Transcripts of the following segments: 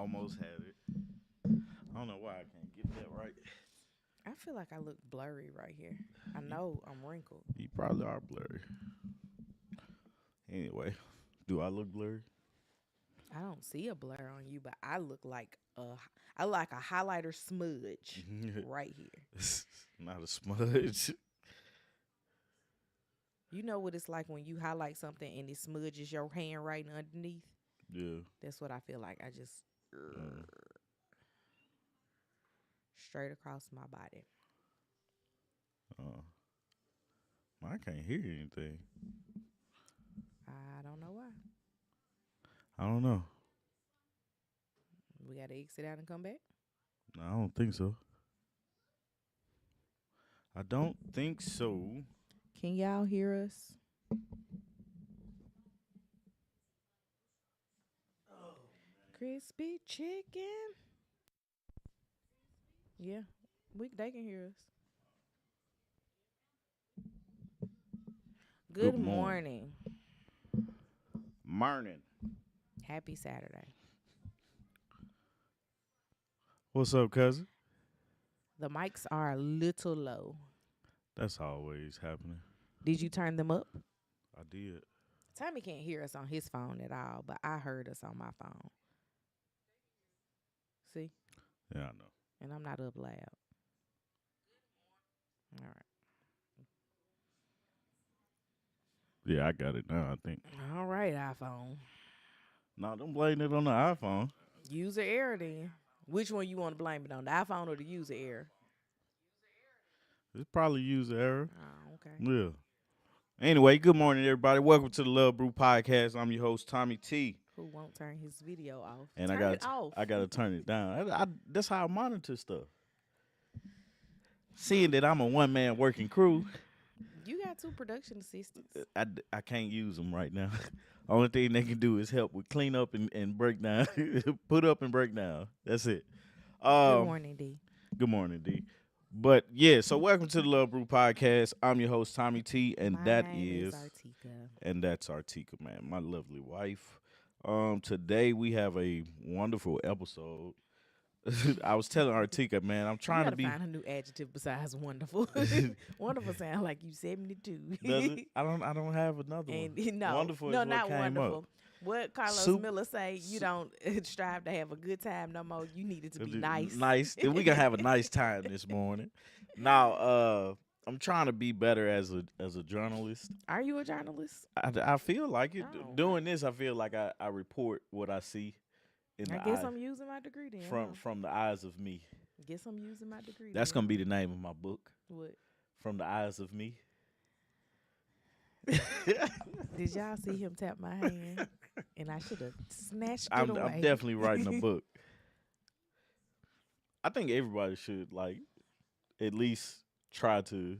almost had it. I don't know why I can't get that right. I feel like I look blurry right here. I know I'm wrinkled. You probably are blurry. Anyway, do I look blurry? I don't see a blur on you, but I look like a highlighter smudge right here. Not a smudge. You know what it's like when you highlight something and it smudges your hand right underneath? Yeah. That's what I feel like. I just straight across my body. Uh, I can't hear anything. I don't know why. I don't know. We got to exit out and come back. No, I don't think so. I don't think so. Can y'all hear us? Crispy chicken. Yeah, they can hear us. Good morning. Morning. Happy Saturday. What's up, cousin? The mics are a little low. That's always happening. Did you turn them up? I did. Tommy can't hear us on his phone at all, but I heard us on my phone. See? Yeah, I know. And I'm not up loud. All right. Yeah, I got it now, I think. All right, iPhone. No, don't blame it on the iPhone. User error then. Which one you want to blame it on, the iPhone or the user error? It's probably user error. Oh, okay. Yeah. Anyway, good morning, everybody. Welcome to the Love Brew podcast. I'm your host, Tommy T. Who won't turn his video off? And turn it off. I gotta turn it down. That's how I monitor stuff. Seeing that I'm a one-man working crew, You got 2 production assistants. I can't use them right now. Only thing they can do is help with clean up and break down, put up and break down. That's it. Good morning, D. Good morning, D. But yeah, so welcome to the Love Brew podcast. I'm your host, Tommy T, and My that name is Artieka. and that's Artieka, man, my lovely wife. Today we have a wonderful episode. I was telling Artieka, man, I'm trying to be. Find a new adjective besides wonderful. Wonderful sound like you 72. Does it? I don't have another one. No, Wonderful no, is what not came wonderful. up. What Carlos Miller say? You don't strive to have a good time no more. You need it to be nice. Nice. Then we gonna have a nice time this morning. Now, I'm trying to be better as a journalist. Are you a journalist? I feel like it. Oh, Doing this, I feel like I report what I see. I guess I'm using my degree then. From the eyes of me. Guess I'm using my degree. That's gonna be the name of my book. What? From the eyes of me. Did y'all see him tap my hand? And I should have snatched it away. I'm definitely writing a book. I think everybody should at least try to.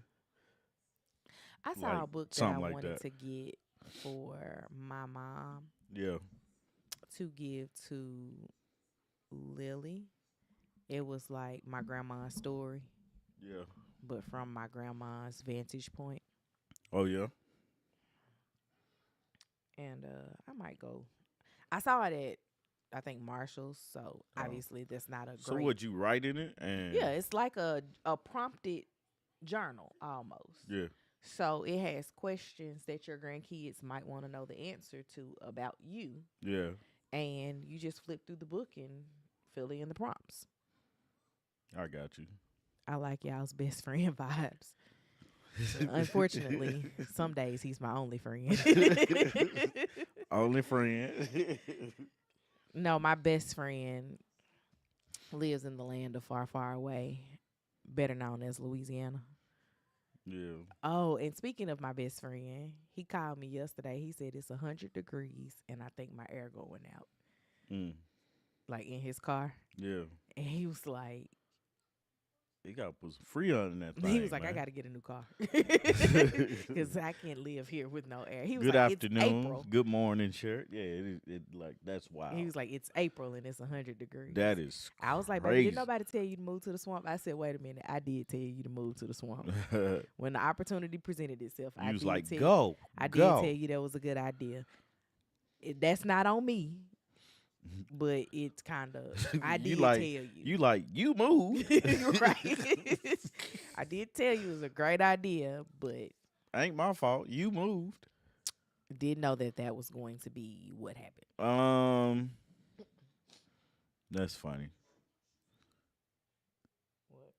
I saw a book that I wanted that. to get for my mom. Yeah. To give to Lily. It was like my grandma's story. Yeah. But from my grandma's vantage point. Oh yeah. And I might go. I saw it at I think Marshall's, so obviously that's not a great. So would you write in it? And yeah, it's like a prompted journal almost. Yeah. So it has questions that your grandkids might want to know the answer to about you. Yeah. And you just flip through the book and fill in the prompts. I got you. I like y'all's best friend vibes. Unfortunately, some days he's my only friend. Only friend. No, my best friend lives in the land of far, far away, better known as Louisiana. Yeah. Oh, and speaking of my best friend, he called me yesterday. He said it's 100 degrees, and I think my air going out. Like in his car. Yeah. And he was like, you got to put some freon in that thing. he was like, man. I got to get a new car. Because I can't live here with no air. He was Good like, afternoon. It's April. Good morning, shirt. Yeah, it like, that's wild. He was like, it's April and it's 100 degrees. That is I was like, baby, did nobody tell you to move to the swamp? I said, wait a minute. I did tell you to move to the swamp. When the opportunity presented itself, I was like, go. I did tell you that was a good idea. That's not on me. but it's kind of I you did like tell you. you moved. Right. I did tell you it was a great idea, but Ain't my fault. You moved. didn't know that that was going to be what happened. That's funny. What?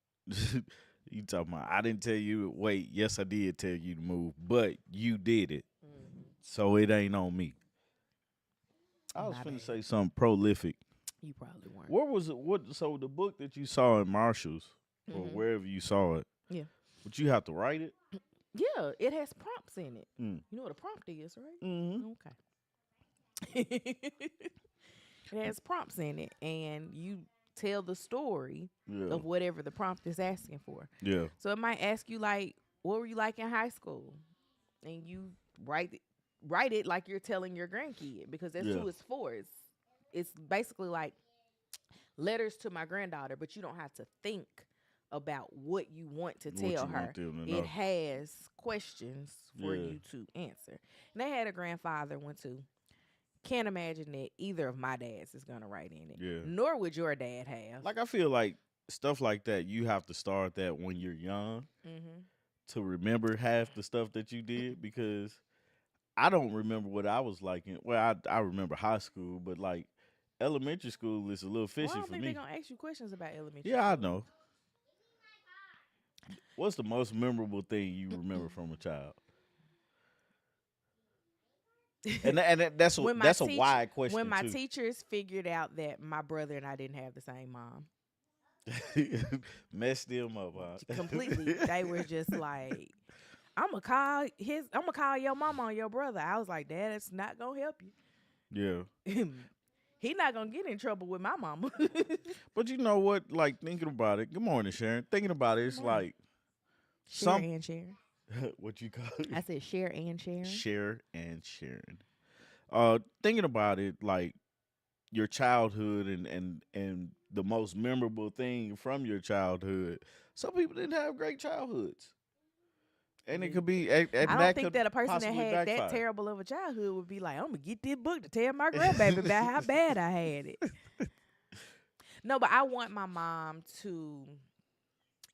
You talking about? I didn't tell you. Wait, yes, I did tell you to move, but you did it, so it ain't on me. I was My finna bad. say something prolific. You probably weren't. Where was it? What? So the book that you saw in Marshall's or Mhm. wherever you saw it, Yeah. but you have to write it. Yeah, it has prompts in it. Mm. You know what a prompt is, right? Mm-hmm. Okay. It has prompts in it, and you tell the story Yeah. of whatever the prompt is asking for. Yeah. So it might ask you like, "What were you like in high school?" And you write it like you're telling your grandkid because that's Yeah. who it's for. It's basically like letters to my granddaughter, but you don't have to think about what you want to What tell you her. want them to It know. has questions for Yeah. you to answer. And they had a grandfather one too. Can't imagine that either of my dads is gonna write in it. Yeah. Nor would your dad have. Like I feel like stuff like that, you have to start that when you're young Mm-hmm. to remember half the stuff that you did because I don't remember what I was like in. Well, I remember high school, but like elementary school is a little Well, fishy I don't for think me. they're gonna ask you questions about elementary Yeah, I school. know. What's the most memorable thing you remember from a child? That's When my that's a wide when question my too. teachers figured out that my brother and I didn't have the same mom, Messed them up, huh? completely, they were just like, I'm gonna call your mama on your brother. I was like, Dad, it's not gonna help Yeah, you. He not gonna get in trouble with my mama. but you know what? Like thinking about it. Good morning, Sharon. Thinking about it, Good it's morning. like Share some and share. what you call I it? said share and sharing. Share and sharing. Thinking about it, like your childhood and the most memorable thing from your childhood. Some people didn't have great childhoods, and it Yeah. could be I and don't that think could that a person that possibly had that backfire. terrible of a childhood would be like, I'm gonna get this book to tell my grandbaby about how bad I had it. No, but I want my mom to.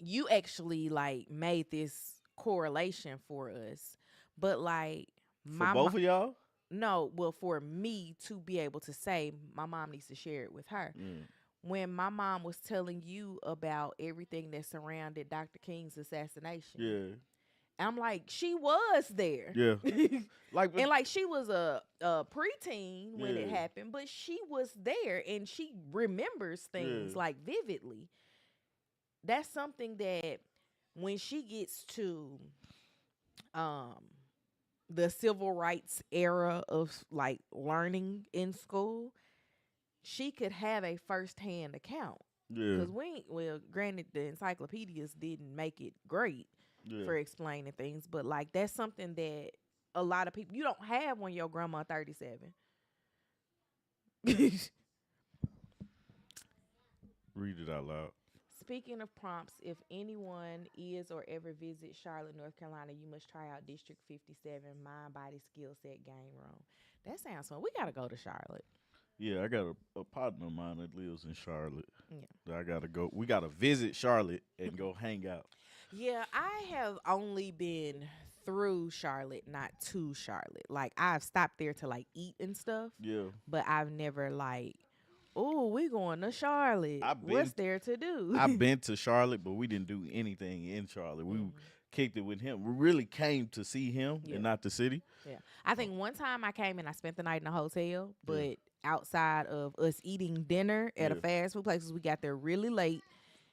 You actually like made this correlation for us, but like For my both of y'all. no, well, for me to be able to say my mom needs to share it with her. Mm. When my mom was telling you about everything that surrounded Dr. King's assassination, Yeah, I'm like, she was there. yeah. Like, And like she was a preteen when it yeah, happened, but she was there and she remembers things yeah, like vividly. That's something that when she gets to um the civil rights era of like learning in school, she could have a firsthand account. yeah, Because well, granted, the encyclopedias didn't make it great yeah. for explaining things, but like that's something that a lot of people you don't have when your grandma 37. Read it out loud. Speaking of prompts, if anyone is or ever visits Charlotte, North Carolina, you must try out District 57 Mind Body Skill Set Game Room. That sounds fun. We gotta go to Charlotte. Yeah, I got a partner of mine that lives in Charlotte. Yeah. That I gotta go. We gotta visit Charlotte and go hang out. Yeah, I have only been through Charlotte, not to Charlotte. Like I've stopped there to like eat and stuff, Yeah, but I've never like, oh, we going to Charlotte. I've been What's there to do? I've been to Charlotte, but we didn't do anything in Charlotte. We Mhm. kicked it with him. We really came to see him Yeah. and not the city. Yeah. I think one time I came and I spent the night in a hotel, Yeah. but outside of us eating dinner at a Yeah. fast food place, 'cause we got there really late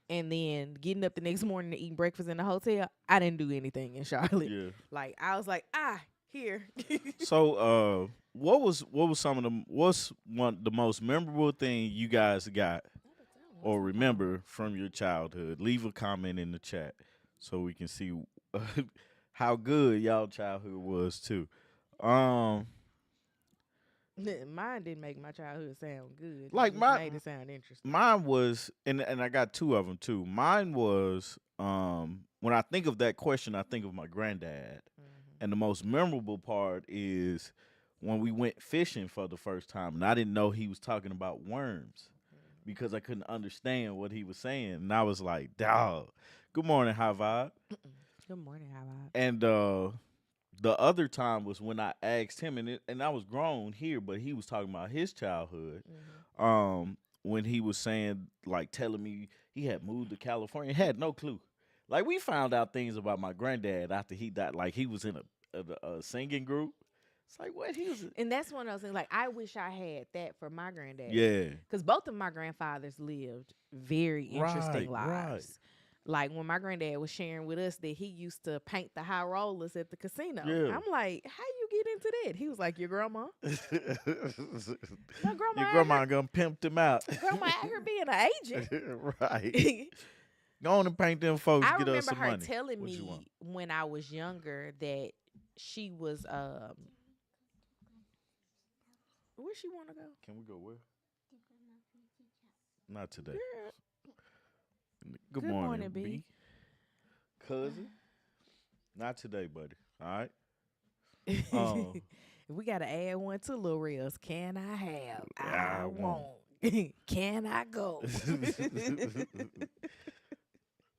and then getting up the next morning to eat breakfast in the hotel, I didn't do anything in Charlotte. Yeah. Like I was like, here. So, what was some of the what's one the most memorable thing you guys got or remember from your childhood? Leave a comment in the chat so we can see how good y'all childhood was too. Mine didn't make my childhood sound good. Like It just my made it sound interesting. mine was, and I got two of them too. Mine was when I think of that question, I think of my granddad, Mhm. and the most memorable part is when we went fishing for the first time, and I didn't know he was talking about worms because I couldn't understand what he was saying, and I was like, "Dog, good morning, high vibe." Good morning, how about? And the other time was when I asked him, and I was grown here, but he was talking about his childhood. When he was saying, like, telling me he had moved to California, had no clue. Like, we found out things about my granddad after he died. Like, he was in a singing group. It's like, what? He was. And that's one of those things. Like, I wish I had that for my granddad. Yeah. Because both of my grandfathers lived very interesting lives. Right. Like, when my granddad was sharing with us that he used to paint the high rollers at the casino. Yeah. I'm like, how you get into that? He was like, your grandma. My grandma. Your grandma gonna pimp them out. Grandma out here being an agent. Right. Go on and paint them folks. I Get us remember some her money. telling What you me want? when I was younger that she was where she want to go? Can we go where? Not today. Girl, Good Good morning, morning, B. B. Cousin. Not today, buddy. All right. we gotta add one to Lil Reels. Can I have? I I won't. won't. Can I go?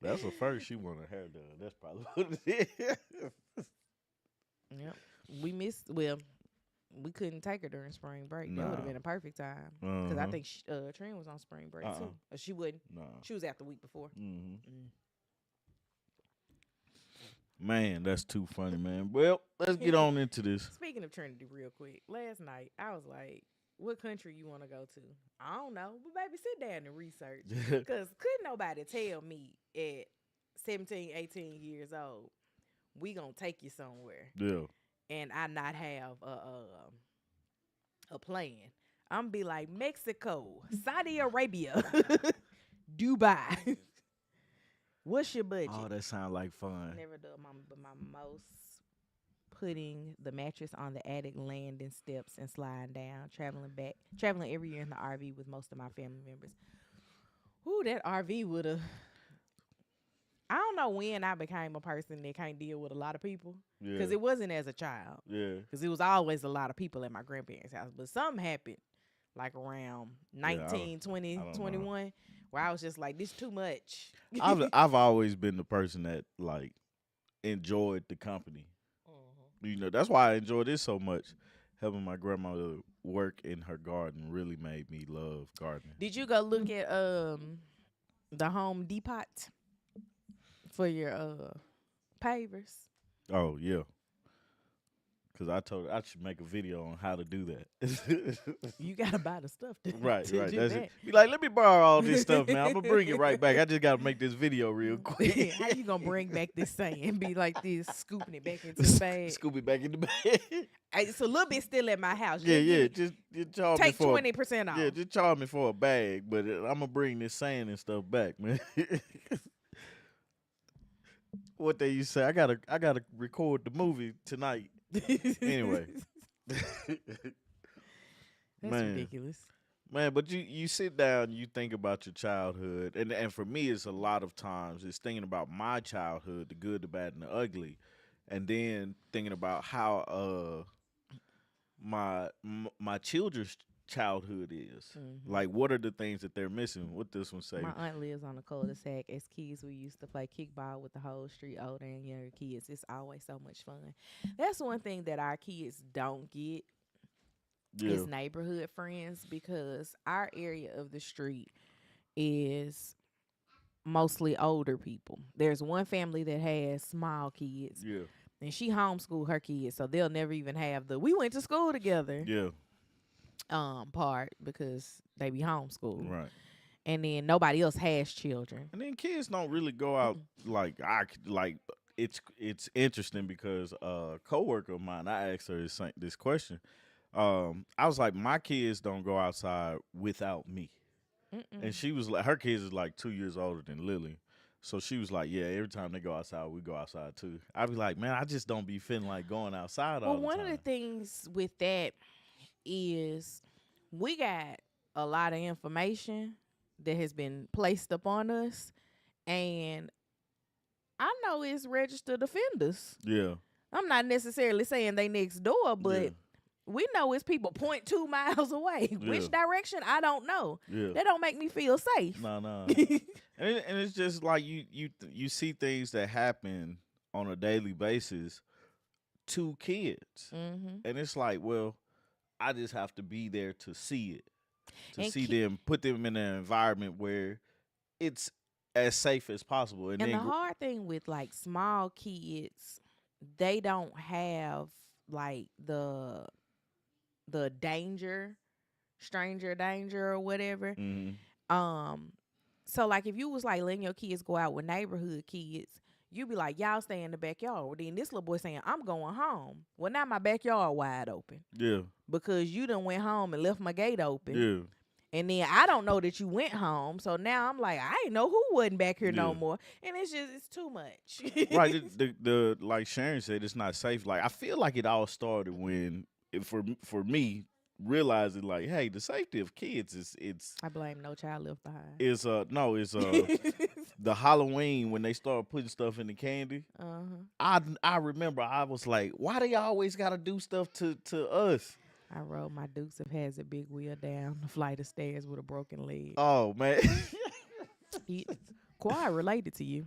That's the first she want her hair done. That's probably what it is. Yep. We missed. Well, we couldn't take her during spring break. That would Nah. have been a perfect time because I Uh-huh. think Trina was on spring break too. Or she wouldn't. Nah. She was out the week before. Mm-hmm. Mm. Man, that's too funny, man. Well, let's get on into this. Speaking of Trinity, real quick, last night I was like, "What country you want to go to?" I don't know, but baby, sit down and research because couldn't nobody tell me at 17, 18 years old we gonna take you somewhere Yeah. and I not have a plan. I'm be like Mexico, Saudi Arabia, Dubai. What's your budget? Oh, that sound like fun. Never done my most putting the mattress on the attic, landing steps, and sliding down, traveling every year in the RV with most of my family members. Ooh, that RV would have. I don't know when I became a person that can't deal with a lot of people Yeah. because it wasn't as a child. Yeah. Because it was always a lot of people at my grandparents' house. But something happened like around 19, 20, I don't know. 21 where I was just like, this too much. I've always been the person that like enjoyed the company. You know, that's why I enjoy this so much. Helping my grandmother work in her garden really made me love gardening. Did you go look at the Home Depot for your pavers? Oh yeah. Cause I told her I should make a video on how to do that. You gotta buy the stuff to, right. to do That's that. it. Be like, let me borrow all this stuff now. I'm gonna bring it right back. I just gotta make this video real quick. How you gonna bring back this sand? Be like this, scooping it back into the bag. Scoop it back in the bag. It's a little bit still at my house. Yeah. Just charge me Take for 20% off. Yeah, just charge me for a bag, but I'm gonna bring this sand and stuff back, man. What they used to say? I gotta record the movie tonight. Anyway, That's Man. ridiculous. man, but you sit down, and you think about your childhood, and for me, it's a lot of times it's thinking about my childhood, the good, the bad, and the ugly, and then thinking about how my children's childhood is. Mhm. Like, what are the things that they're missing? What this one say? My aunt lives on the cul-de-sac. As kids, we used to play kickball with the whole street, older and younger kids. It's always so much fun. That's one thing that our kids don't get Yeah, is neighborhood friends because our area of the street is mostly older people. There's one family that has small kids, yeah, and she homeschooled her kids, so they'll never even have the "we went to school together" yeah. part because they be homeschooled. Right. And then nobody else has children. And then kids don't really go out like it's interesting because a coworker of mine, I asked her this question. I was like, my kids don't go outside without me. And she was like, her kids is like 2 years older than Lily. So she was like, yeah, every time they go outside, we go outside too. I'd be like, man, I just don't be feeling like going outside all Well, the time. one of the things with that is we got a lot of information that has been placed upon us, and I know it's registered offenders. Yeah. I'm not necessarily saying they next door, but Yeah. we know it's people 0.2 miles away. Yeah. Which direction? I don't know. Yeah. That don't make me feel safe. No, no. And it's just like you see things that happen on a daily basis to kids. Mm-hmm. And it's like, well, I just have to be there to see it. To And see them, put them in an environment where it's as safe as possible. And And the then hard thing with like small kids, they don't have like the danger, stranger danger or whatever. Mhm. So like if you was like letting your kids go out with neighborhood kids, you be like, y'all stay in the backyard. Well, then this little boy saying, I'm going home. Well, now my backyard wide open Yeah. because you done went home and left my gate open. Yeah. And then I don't know that you went home. So now I'm like, I ain't know who wasn't back here no Yeah. more. And it's too much. Right. The like Sharon said, it's not safe. Like I feel like it all started when for me realizing like, hey, the safety of kids is I blame No Child Left Behind. is the Halloween when they started putting stuff in the candy. I remember I was like, why they always got to do stuff to us? I rode my Dukes of Hazzard big wheel down the flight of stairs with a broken leg. Oh man. Quite related to you.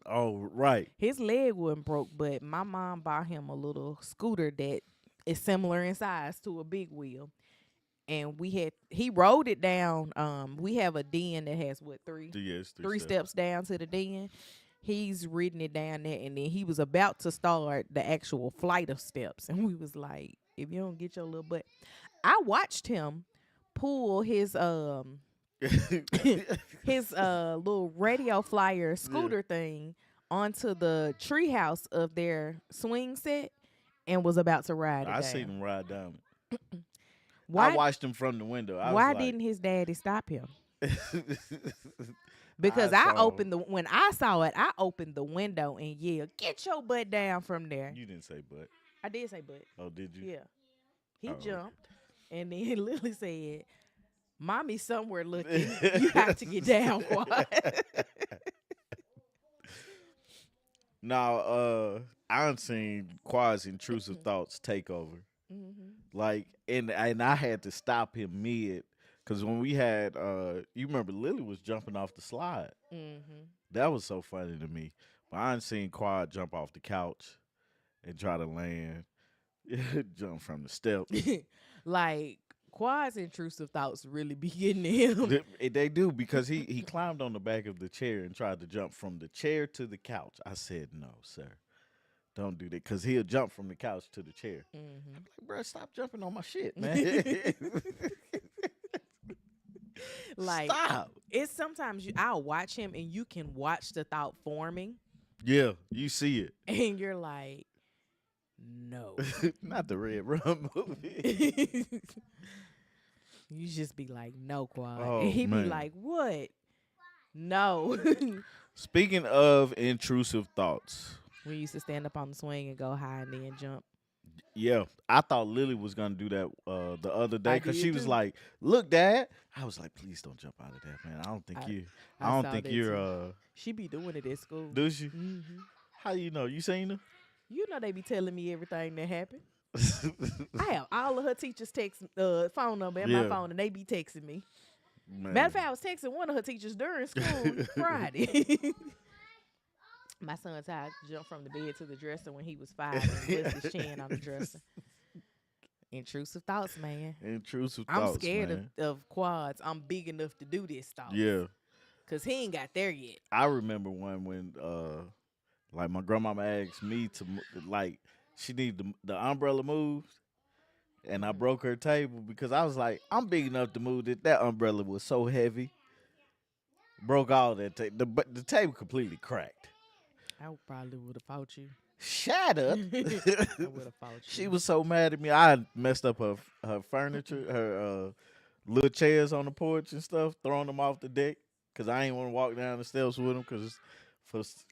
Oh right. His leg wasn't broke, but my mom bought him a little scooter that is similar in size to a big wheel. And he rode it down. We have a den that has three steps down to the den. He's ridden it down there, and then he was about to start the actual flight of steps. And we was like, if you don't get your little butt. I watched him pull his his little radio flyer scooter thing onto the treehouse of their swing set and was about to ride it I down. seen him ride down. Why, I watched him from the window. why didn't his daddy stop him? Because when I saw it, I opened the window and yelled, "Get your butt down from there." You didn't say butt. I did say butt. Oh, did you? Yeah. He Oh, jumped and then Lily said, "Mommy's somewhere looking. You have to get down, quiet." Now, I done seen Quad's intrusive thoughts take over. Like, and I had to stop him mid, because when we had, you remember Lily was jumping off the slide. That was so funny to me. But I done seen Quad jump off the couch and try to land, jump from the steps. Like, Quad's intrusive thoughts really be getting to him. They do, because he climbed on the back of the chair and tried to jump from the chair to the couch. I said, no, sir. Don't do that, because he'll jump from the couch to the chair. I'm like, bro, stop jumping on my shit, man. Like, stop. It's sometimes I'll watch him and you can watch the thought forming. Yeah, you see it. And you're like, no. Not the Red Rum movie. You just be like, no, Quad. Oh, and he man. be like, what? No. Speaking of intrusive thoughts. We used to stand up on the swing and go high and then jump. Yeah, I thought Lily was gonna do that the other day, because did she was too. like, "Look, Dad." I was like, "Please don't jump out of that, man. I don't think I I don't saw think that you're too. She be doing it at school. Do she? How you know? You seen her? You know they be telling me everything that happened. I have all of her teachers' text phone number in my Yeah. phone, and they be texting me. Man. Matter of fact, I was texting one of her teachers during school Friday. My son Ty jumped from the bed to the dresser when he was 5 and buzzed his chin on the dresser. Intrusive thoughts, man. Intrusive I'm thoughts. scared man. of quads. I'm big enough to do this stuff. Yeah, Cause he ain't got there yet. I remember one when like my grandmama asked me to like she needed the umbrella moved, and I broke her table because I was like, I'm big enough to move it. That umbrella was so heavy. Broke all that the table completely cracked. I probably would have fought you. Shut up. I would have fought you. She was so mad at me. I messed up her furniture, her little chairs on the porch and stuff, throwing them off the deck because I ain't want to walk down the steps with them because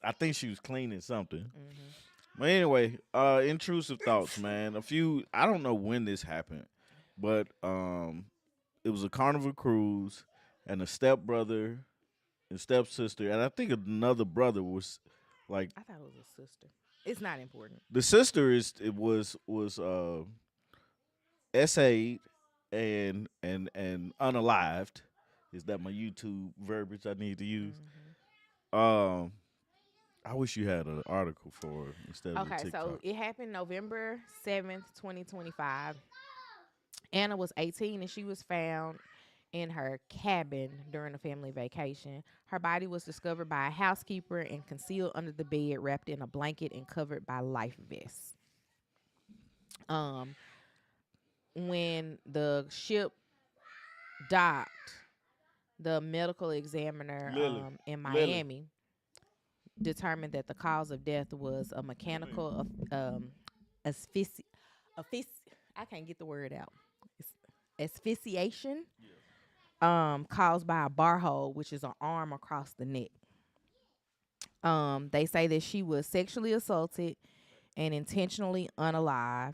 I think she was cleaning something. But anyway, intrusive thoughts, man. I don't know when this happened, but it was a Carnival cruise, and a stepbrother and stepsister, and I think another brother was like. I thought it was a sister. It's not important. The sister was essayed and unalived. Is that my YouTube verbiage I need to use? Hmm. Um, I wish you had an article for it instead of the Okay, so TikTok. it happened November 7th, 2025. Anna was 18 and she was found in her cabin during a family vacation. Her body was discovered by a housekeeper and concealed under the bed, wrapped in a blanket and covered by life vests. Um, when the ship docked, the medical examiner Lily, in Lily, Miami determined that the cause of death was a come here. mechanical asphyxi- asphyxi- I can't get the word out. It's asphyxiation caused by a bar hole, which is an arm across the neck. They say that she was sexually assaulted and intentionally unalived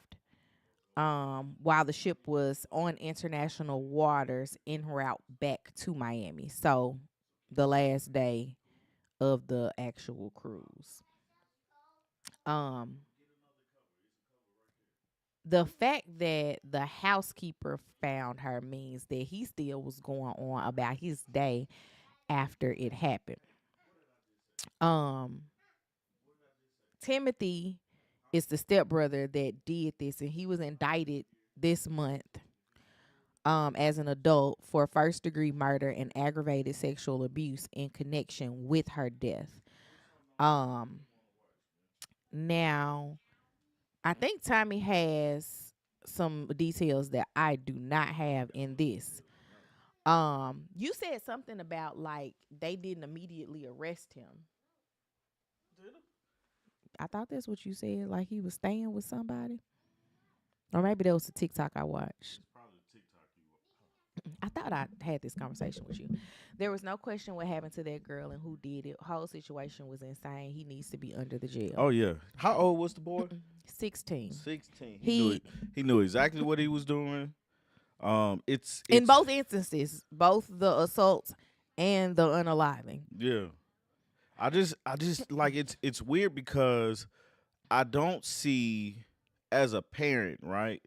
while the ship was on international waters en route back to Miami. So the last day of the actual cruise. Um, the fact that the housekeeper found her means that he still was going on about his day after it happened. Um, Timothy is the stepbrother that did this, and he was indicted this month as an adult for first degree murder and aggravated sexual abuse in connection with her death. Um, Now, I think Tommy has some details that I do not have in this. You said something about like they didn't immediately arrest him. I thought that's what you said, like he was staying with somebody. Or maybe that was the TikTok I watched. I thought I had this conversation with you. There was no question what happened to that girl and who did it. Whole situation was insane. He needs to be under the jail. Oh yeah. How old was the boy? 16. 16. He knew it. He He knew exactly what he was doing. in It's both instances, both the assaults and the unaliving. yeah. I just like it's weird because I don't see as a parent, right?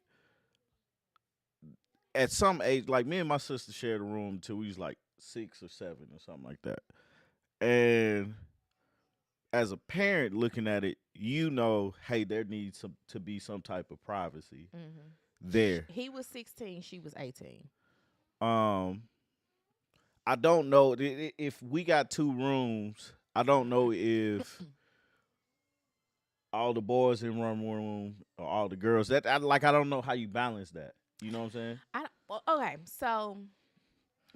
At some age, like me and my sister shared a room till we was like 6 or 7 or something like that. And as a parent looking at it, hey, there needs to be some type of privacy Hmm. there. He was 16, she was 18. Um, I don't know if we got 2 rooms. I don't know if all the boys in one room or all the girls. I don't know how you balance that. You know what I'm saying? Okay, so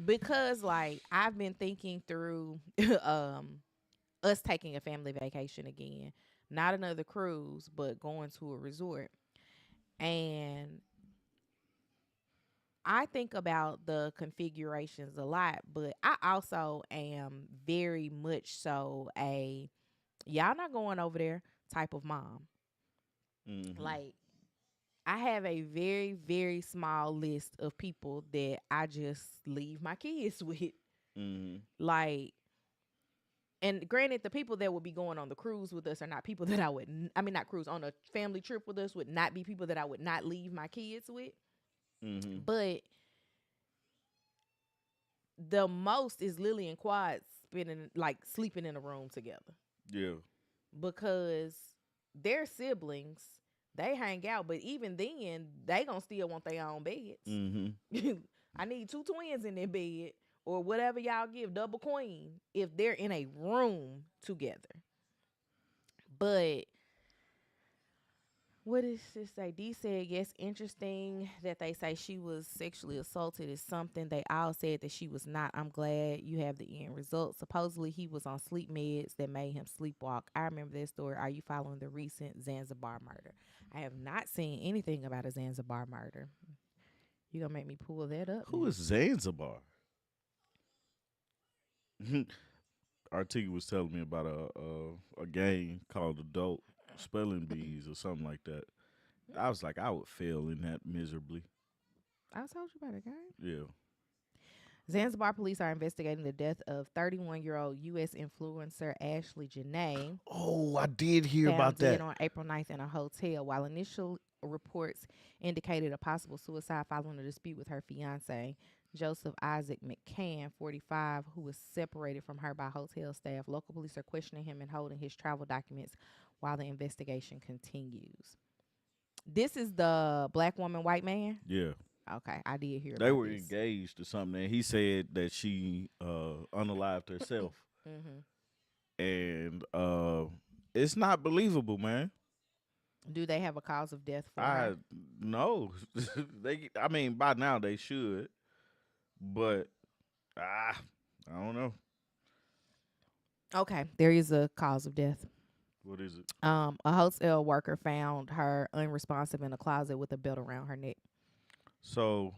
because like I've been thinking through us taking a family vacation again, not another cruise, but going to a resort. And I think about the configurations a lot, but I also am very much so a y'all not going over there type of mom. Mm-hmm. Like I have a very, very small list of people that I just leave my kids with. Mm-hmm. Like, and granted, the people that would be going on the cruise with us are not people that I mean, not cruise, on a family trip with us would not be people that I would not leave my kids with. Mm-hmm. But the most is Lily and Quad spending, like, sleeping in a room together Yeah. because they're siblings. They hang out, but even then, they gonna still want their own beds. Mm-hmm. I need two twins in their bed or whatever y'all give, double queen, if they're in a room together. But what does this say? D said, yes, interesting that they say she was sexually assaulted is something. They all said that she was not. I'm glad you have the end result. Supposedly, he was on sleep meds that made him sleepwalk. I remember that story. Are you following the recent Zanzibar murder? I have not seen anything about a Zanzibar murder. You gonna make me pull that up Who now? is Zanzibar? Artieka was telling me about a game called Adult Spelling Bees or something like that. I was like, I would fail in that miserably. I told you about it, guy. Yeah. Zanzibar police are investigating the death of 31-year-old U.S. influencer Ashley Janae, Oh, I did hear found about dead that. on April 9th in a hotel. While reports indicated a possible suicide following a dispute with her fiance, Joseph Isaac McCann, 45, who was separated from her by hotel staff. Local police are questioning him and holding his travel documents while the investigation continues. This is the black woman, white man? Yeah. Okay, I did hear They about were this. engaged or something, and he said that she unalived herself. Mm-hmm. And it's not believable, man. Do they have a cause of death for I her? no, I mean, by now they should, but ah, I don't know. Okay, there is a cause of death. What is it? A hotel worker found her unresponsive in a closet with a belt around her neck, So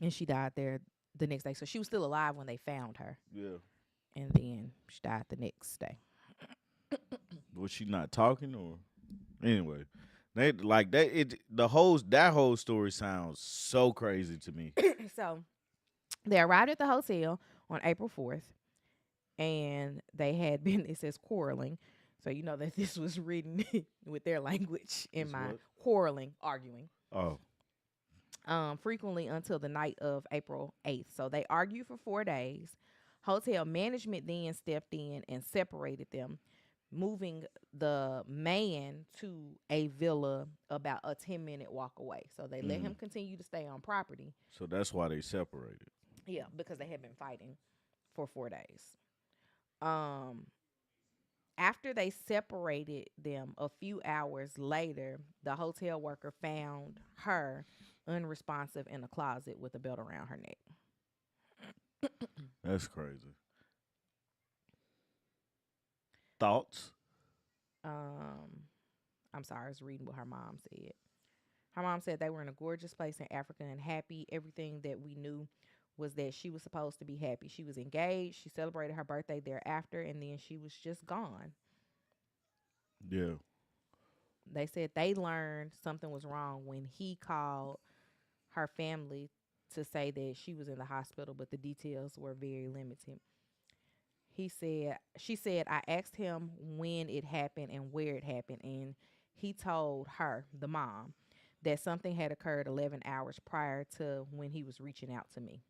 and she died there the next day. So she was still alive when they found her, yeah, and then she died the next day. was she not talking or anyway? They like that. That whole story sounds so crazy to me. So they arrived at the hotel on April 4th, and they had been, it says quarreling. So you know that this was written with their language in It's mind. what? Quarreling, arguing. Oh, Frequently until the night of April 8th. So they argued for 4 days. Hotel management then stepped in and separated them, moving the man to a villa about a 10-minute walk away. So they let him continue to stay on property. so that's why they separated. Yeah, because they had been fighting for 4 days. Um, After they separated them a few hours later, the hotel worker found her unresponsive in a closet with a belt around her neck. That's crazy. Thoughts? Um, I'm sorry, I was reading what her mom said. Her mom said they were in a gorgeous place in Africa and happy. Everything that we knew was that she was supposed to be happy. She was engaged. She celebrated her birthday thereafter, and then she was just gone. Yeah. They said they learned something was wrong when he called her family to say that she was in the hospital, but the details were very limited. She said, I asked him when it happened and where it happened, and he told her, the mom, that something had occurred 11 hours prior to when he was reaching out to me.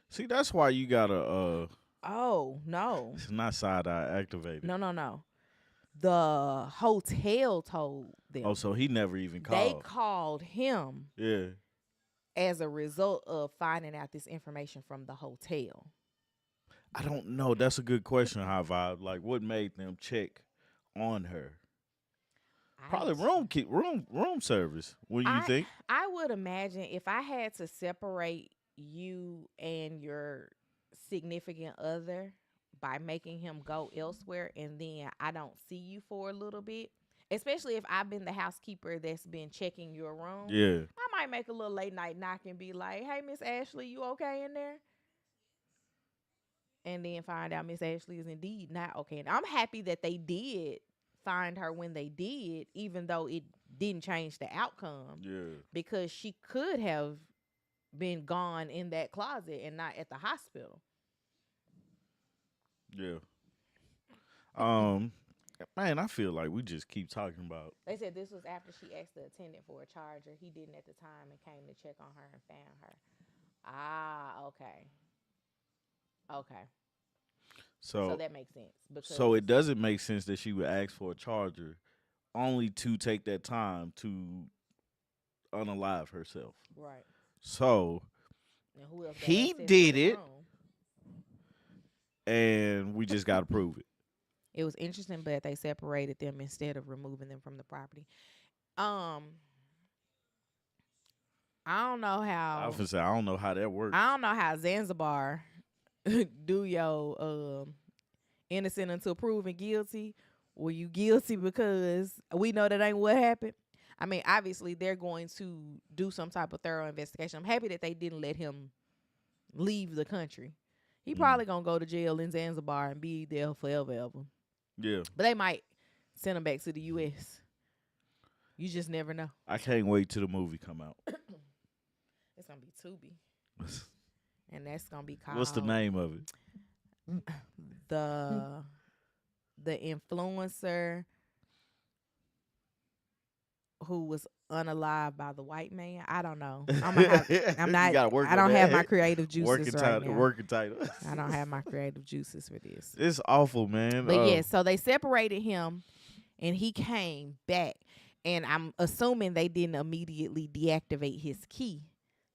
See, that's why you gotta Oh, no. it's not side eye activated. No. The hotel told them. Oh, so he never even They called. called him Yeah. as a result of finding out this information from the hotel. I don't know. That's a good question, High Vibe. Like, what made them check on her? Probably room service. What do you think? I would imagine if I had to separate you and your significant other by making him go elsewhere, and then I don't see you for a little bit, especially if I've been the housekeeper that's been checking your room. Yeah. I might make a little late night knock and be like, "Hey, Miss Ashley, you okay in there?" And then find out Miss Ashley is indeed not okay. And I'm happy that they did find her when they did, even though it didn't change the outcome, Yeah. because she could have been gone in that closet and not at the hospital. Yeah. Um, man, I feel like we just keep talking about. They said this was after she asked the attendant for a charger. He didn't at the time and came to check on her and found her. Ah, okay. Okay. So So that makes sense. Because so it doesn't make sense that she would ask for a charger only to take that time to unalive herself. right. So And who else got he access to did the it, room? and we just got to prove it. It was interesting, but they separated them instead of removing them from the property. Um, I don't know I how. was gonna say I don't know how that works. I don't know how Zanzibar do your innocent until proven guilty. Were you guilty because we know that ain't what happened? I mean, obviously they're going to do some type of thorough investigation. I'm happy that they didn't let him leave the country. He probably gonna go to jail in Zanzibar and be there forever, ever. Yeah. But they might send him back to the U.S. You just never know. I can't wait till the movie come out. It's gonna be Tubi, and that's gonna be called. What's the name of it? The influencer who was unalived by the white man. I don't know. I'm gonna have. I'm You not. gotta work I on don't have my that. creative juices Working right title. now. Working title. I don't have my creative juices for this. It's awful, man. But yeah, so they separated him, and he came back, and I'm assuming they didn't immediately deactivate his key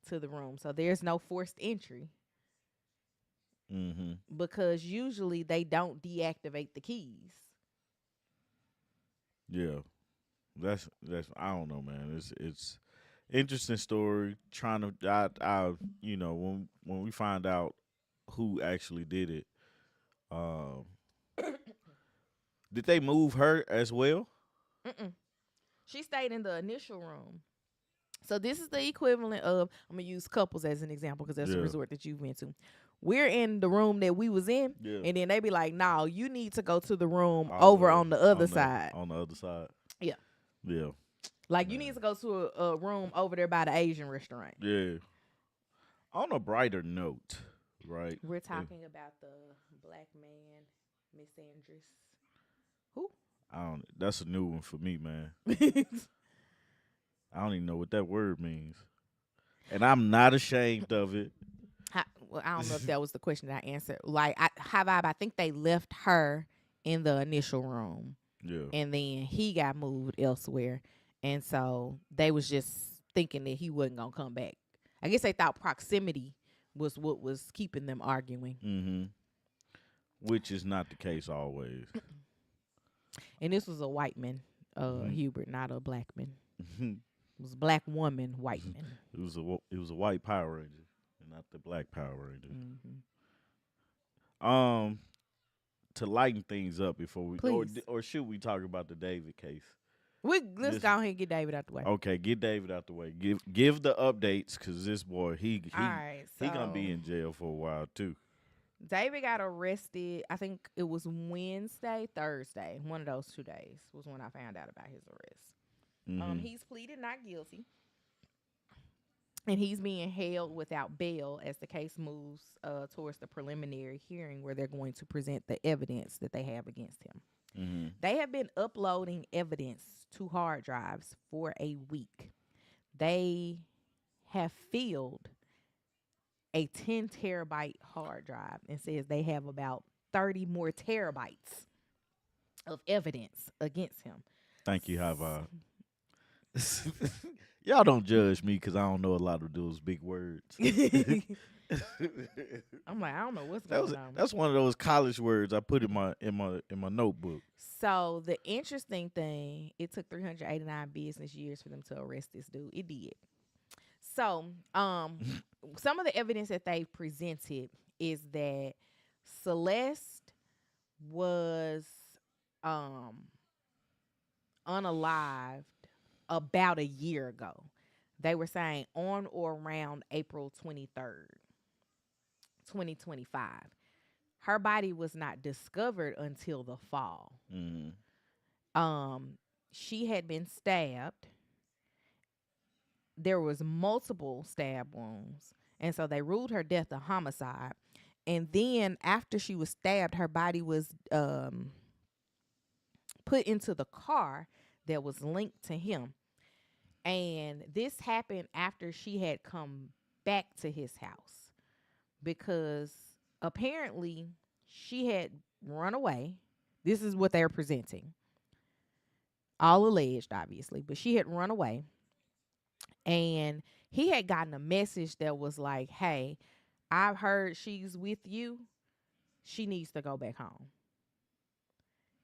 to the room, so there's no forced entry Mm-hmm. because usually they don't deactivate the keys. Yeah, that's. I don't know, man. It's interesting story. Trying to, when we find out who actually did it, um, did they move her as well? Mm-mm. She stayed in the initial room. So this is the equivalent of, I'm gonna use couples as an example because that's the Yeah. resort that you've been to. We're in the room that we was in, Yeah. and then they be like, "No, you need to go to the room All over the- on the other side. On the other side. Yeah. Yeah. Like you Man. need to go to a room over there by the Asian restaurant." Yeah. On a brighter note, right? We're talking about the black man, Miss Andress. Who? I don't. That's a new one for me, man. I don't even know what that word means, and I'm not ashamed of it. Well, I don't know if that was the question that I answered. Like, I think they left her in the initial room, Yeah. and then he got moved elsewhere, and so they was just thinking that he wasn't gonna come back. I guess they thought proximity was what was keeping them arguing. Mm-hmm. Which is not the case always. And this was a white man, Hubert, not a black man. It was a black woman, white man. It was a white Power Ranger, and not the black Power Ranger. Mm-hmm. To lighten things up before we, Please. or should we talk about the David case? Let's go ahead and get David out the way. Okay, get David out the way. Give the updates because this boy he All right, he gonna be in jail for a while too. David got arrested. I think it was Wednesday, Thursday. One of those 2 days was when I found out about his arrest. Mm-hmm. He's pleaded not guilty, and he's being held without bail as the case moves towards the preliminary hearing where they're going to present the evidence that they have against him. Mm-hmm. They have been uploading evidence to hard drives for a week. They have filled a 10 terabyte hard drive and says they have about 30 more terabytes of evidence against him. Thank you, Hava. Y'all don't judge me because I don't know a lot of those big words. I'm like, I don't know what's going on. That's one of those college words I put in my notebook. So the interesting thing, it took 389 business years for them to arrest this dude. It did. So, some of the evidence that they presented is that Celeste was unalived about a year ago. They were saying on or around April 23rd, 2025. Her body was not discovered until the fall. Mm-hmm. She had been stabbed. There was multiple stab wounds, and so they ruled her death a homicide. And then after she was stabbed, her body was put into the car that was linked to him. And this happened after she had come back to his house because apparently she had run away. This is what they're presenting. All alleged, obviously, but she had run away. And he had gotten a message that was like, hey, I've heard she's with you. She needs to go back home.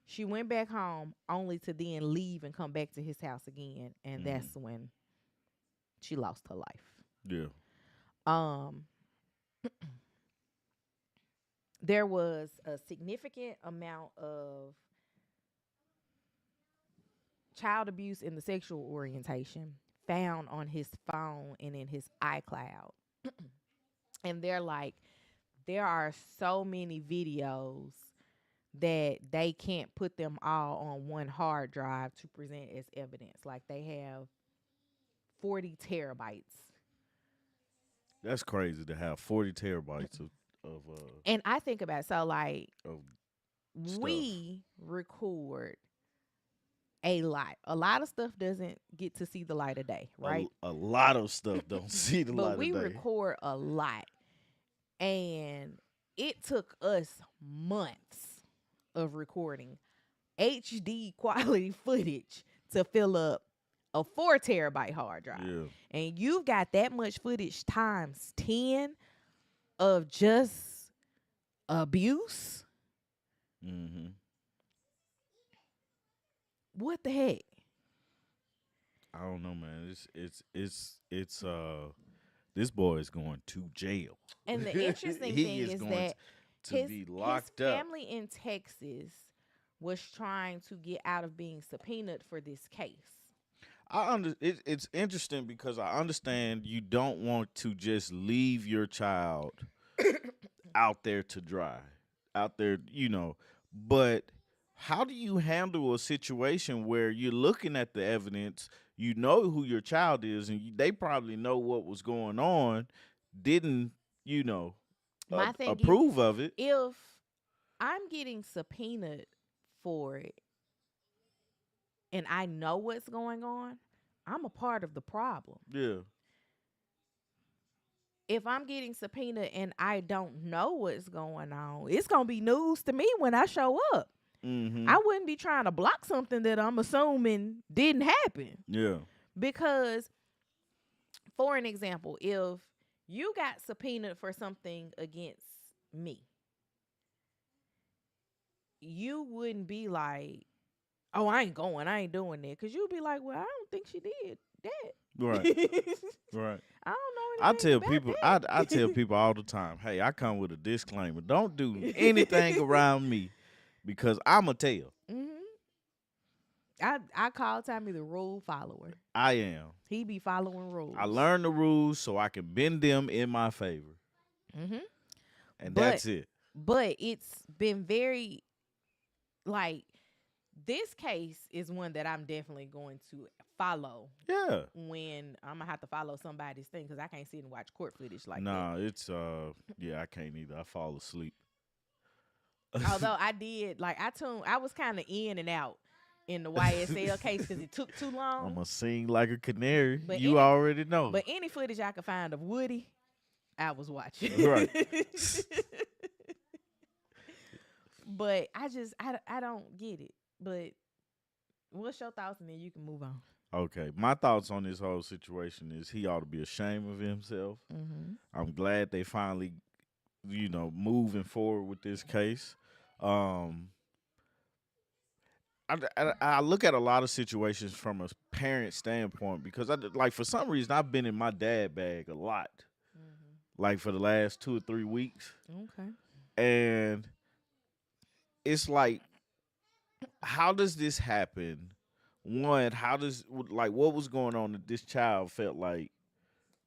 She went back home only to then leave and come back to his house again. And that's when she lost her life. Yeah. There was a significant amount of child abuse in the sexual orientation found on his phone and in his iCloud. And they're like, there are so many videos that they can't put them all on one hard drive to present as evidence. Like they have 40 terabytes. That's crazy to have 40 terabytes of And I think about it, so like of we record A lot. A lot of stuff doesn't get to see the light of day, right? A lot of stuff don't see the But light we of day. record a lot. And it took us months of recording HD quality footage to fill up a 4 terabyte hard drive. Yeah. And you've got that much footage times 10 of just abuse. Mm-hmm. What the heck? I don't know, man. It's this boy is going to jail. And the interesting He thing is going that to be locked his up. family in Texas was trying to get out of being subpoenaed for this case. It's interesting because I understand you don't want to just leave your child out there to dry, out there, But how do you handle a situation where you're looking at the evidence, you know who your child is, and they probably know what was going on, didn't, My thing approve of it? if I'm getting subpoenaed for it and I know what's going on, I'm a part of the problem. Yeah. If I'm getting subpoenaed and I don't know what's going on, it's going to be news to me when I show up. Mm-hmm. I wouldn't be trying to block something that I'm assuming didn't happen. Yeah. Because, for an example, if you got subpoenaed for something against me, you wouldn't be like, oh, I ain't going, I ain't doing that. Because you'd be like, well, I don't think she did that. Right. Right. I don't know I anything tell about people, that. I tell people all the time, hey, I come with a disclaimer. Don't do anything around me because I'ma tell. I call Tommy the rule follower. I am. He be following rules. I learn the rules so I can bend them in my favor. And that's it. But it's been very, like, this case is one that I'm definitely going to follow. Yeah. When I'm going to have to follow somebody's thing because I can't sit and watch court footage like that. Nah, it's, I can't either. I fall asleep. Although I did, like, I was kind of in and out in the YSL case because it took too long. I'm going to sing like a canary. But you already know. But any footage I could find of Woody, I was watching. Right. But I don't get it. But what's your thoughts, and then you can move on. Okay, my thoughts on this whole situation is he ought to be ashamed of himself. I'm glad they finally, moving forward with this case. I look at a lot of situations from a parent standpoint because for some reason I've been in my dad bag a lot, like for the last 2 or 3 weeks. Okay. And it's like, how does this happen? One, what was going on that this child felt like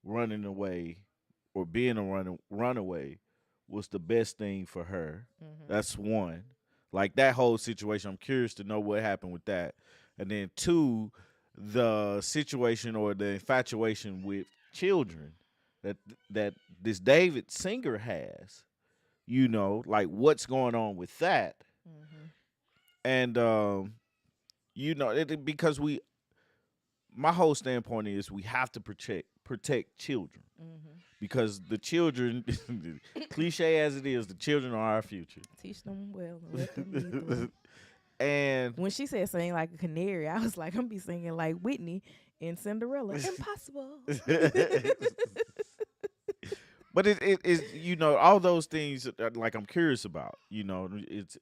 running away or being a runaway was the best thing for her? That's one. Like that whole situation, I'm curious to know what happened with that. And then 2, the situation or the infatuation with children that this David Singer has. Like what's going on with that? And because my whole standpoint is we have to protect children because the children, cliche as it is, the children are our future. Teach them well and let them lead the way. And when she said sing like a canary, I was like, I'm gonna be singing like Whitney in Cinderella. Impossible. But it is, all those things like I'm curious about. It's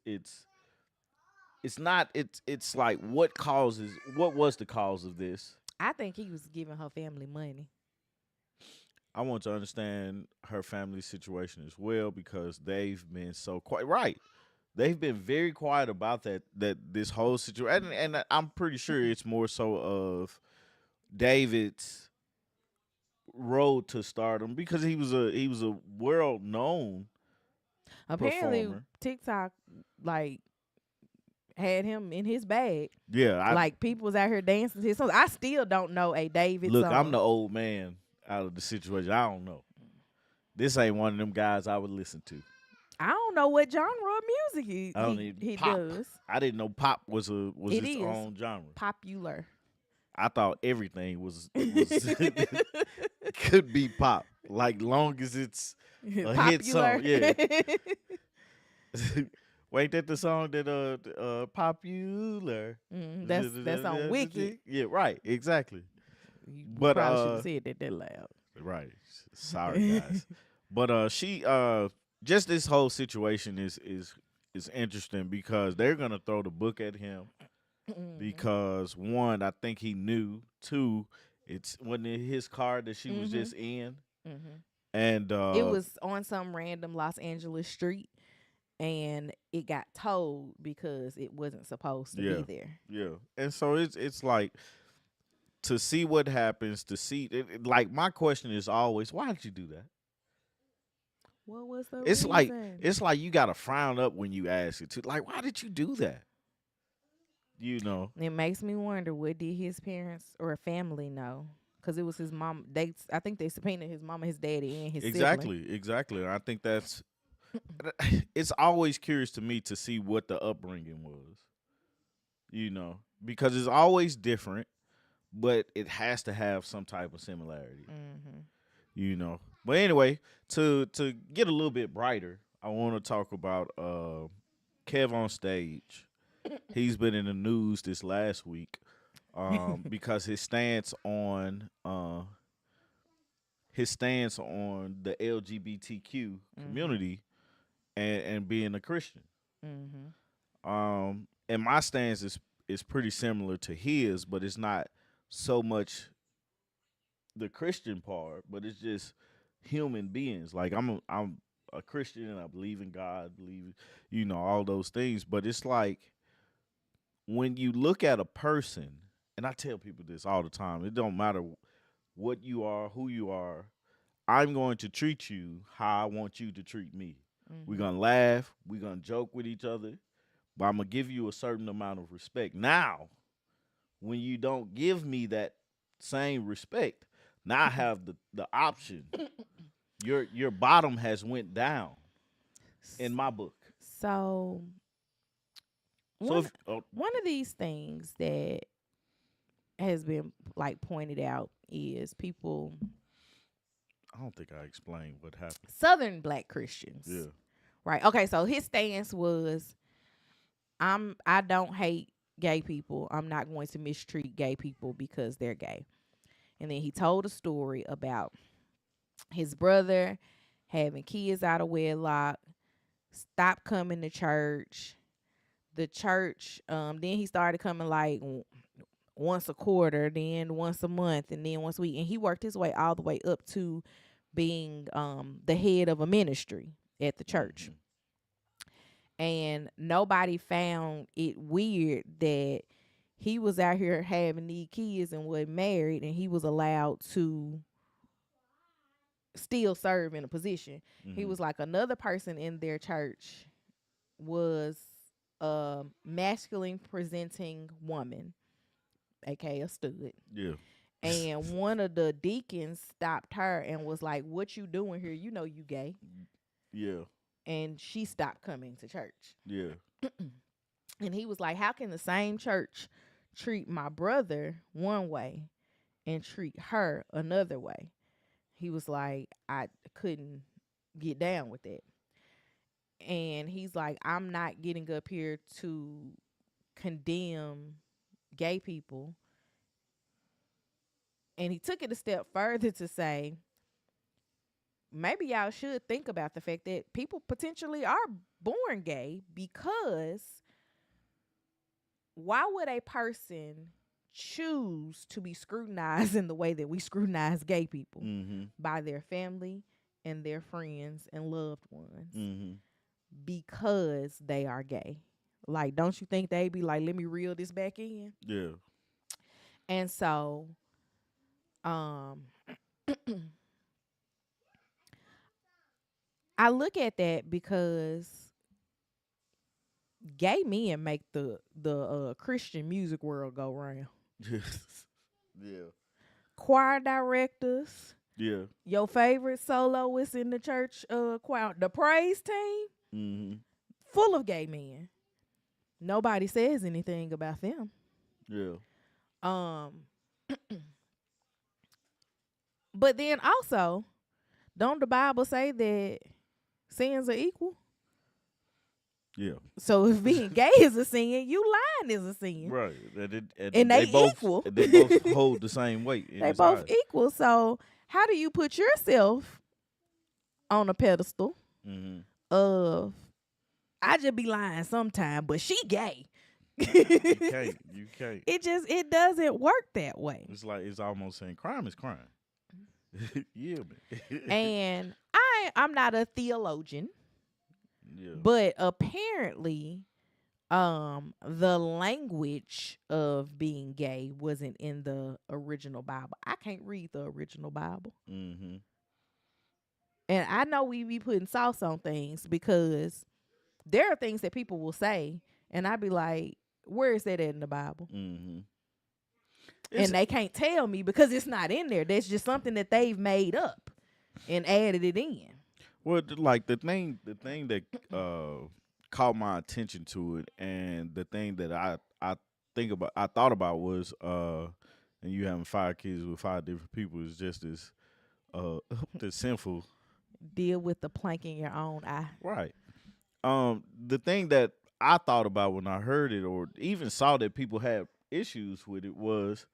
like what was the cause of this? I think he was giving her family money. I want to understand her family situation as well because they've been so quiet. Right. They've been very quiet about that this whole situation. And I'm pretty sure it's more so of David's road to stardom because he was a world known apparently performer. TikTok had him in his bag. Yeah, people was out here dancing to his songs. I still don't know a David look, song. I'm the old man out of the situation. I don't know. This ain't one of them guys I would listen to. I don't know what genre of music he I don't he, need he pop. does. I didn't know pop was It its is own genre. popular. I thought everything was could be pop, like long as it's a hit Popular. song. Yeah. Wait, that the song that popular. That's on Wicked. Yeah, right, exactly. You But probably shouldn't have said that loud. right. Sorry guys. But she just this whole situation is interesting because they're gonna throw the book at him Mhm. because one, I think he knew. Two, it's wasn't it his car that she was Mhm. just in, Mhm. and It was on some random Los Angeles street, and it got towed because it wasn't supposed to be yeah, there. yeah, and so it's like to see what happens, to see like my question is always, why did you do that? What was the It's like reason? it's like you got to frown up when you ask it to, like, why did you do that? You know. It makes me wonder, what did his parents or family know? Because it was his mom. I think they subpoenaed his mama, his daddy, and his sibling. Exactly, exactly. And I think that's it's always curious to me to see what the upbringing was, you know, because it's always different, but it has to have some type of similarity, Mm-hmm. you know. But anyway, to get a little bit brighter, I want to talk about Kev on stage. He's been in the news this last week because his stance on the LGBTQ Mm-hmm. community and being a Christian. Mm-hmm. And my stance is pretty similar to his, but it's not so much the Christian part, but it's just human beings. Like I'm a Christian and I believe in God, believe all those things. But it's like when you look at a person, and I tell people this all the time, it don't matter what you are, who you are, I'm going to treat you how I want you to treat me. We're Mm-hmm. gonna laugh, we're gonna joke with each other, but I'm gonna give you a certain amount of respect. Now, when you don't give me that same respect, now I have the option. Your bottom has went down in my book. So So one if one of these things that has been like pointed out is people, I don't think I explained what happened. Southern Black Christians, Yeah. right? Okay, so his stance was, I don't hate gay people. I'm not going to mistreat gay people because they're gay. And then he told a story about his brother having kids out of wedlock, stopped coming to church. The church, then he started coming like once a quarter, then once a month, and then once a week. And he worked his way all the way up to being the head of a ministry at the church. Mm-hmm. And nobody found it weird that he was out here having these kids and was married, and he was allowed to still serve in a position. He Mm-hmm. was like, another person in their church was a masculine presenting woman, aka a stud. Yeah. And one of the deacons stopped her and was like, "What you doing here? You know you gay." Yeah. And she stopped coming to church. Yeah. And he was like, "How can the same church treat my brother one way and treat her another way?" He was like, "I couldn't get down with that." And he's like, "I'm not getting up here to condemn gay people." And he took it a step further to say, maybe y'all should think about the fact that people potentially are born gay, because why would a person choose to be scrutinized in the way that we scrutinize gay people? Mm-hmm. By their family and their friends and loved ones, Mm-hmm. because they are gay. Like, don't you think they'd be like, let me reel this back in? Yeah. And so, um, I look at that because gay men make the Christian music world go round. Yeah. Choir directors, Yeah. your favorite soloist in the church choir, the praise team. Mm-hmm. full of gay men. Nobody says anything about them. Yeah. Um, but then also, don't the Bible say that sins are equal? Yeah. So if being gay is a sin, you lying is a sin, Right. and they equal. they both hold the same weight in They his both eyes. equal. So how do you put yourself on a pedestal Mm-hmm. of I just be lying sometime, but she gay? You can't. You can't. It doesn't work that way. It's like it's almost saying crime is crime. Yeah, man. And I'm not a theologian, Yeah. but apparently the language of being gay wasn't in the original Bible. I can't read the original Bible. Mm-hmm. And I know we be putting sauce on things because there are things that people will say and I be like, where is that in the Bible? Mm-hmm. And they can't tell me because it's not in there. That's just something that they've made up and added it in. Well, like the thing that caught my attention to it, and the thing that I thought about was and you having 5 kids with 5 different people is just as the sinful. Deal with the plank in your own eye. Right. The thing that I thought about when I heard it, or even saw that people had issues with it, was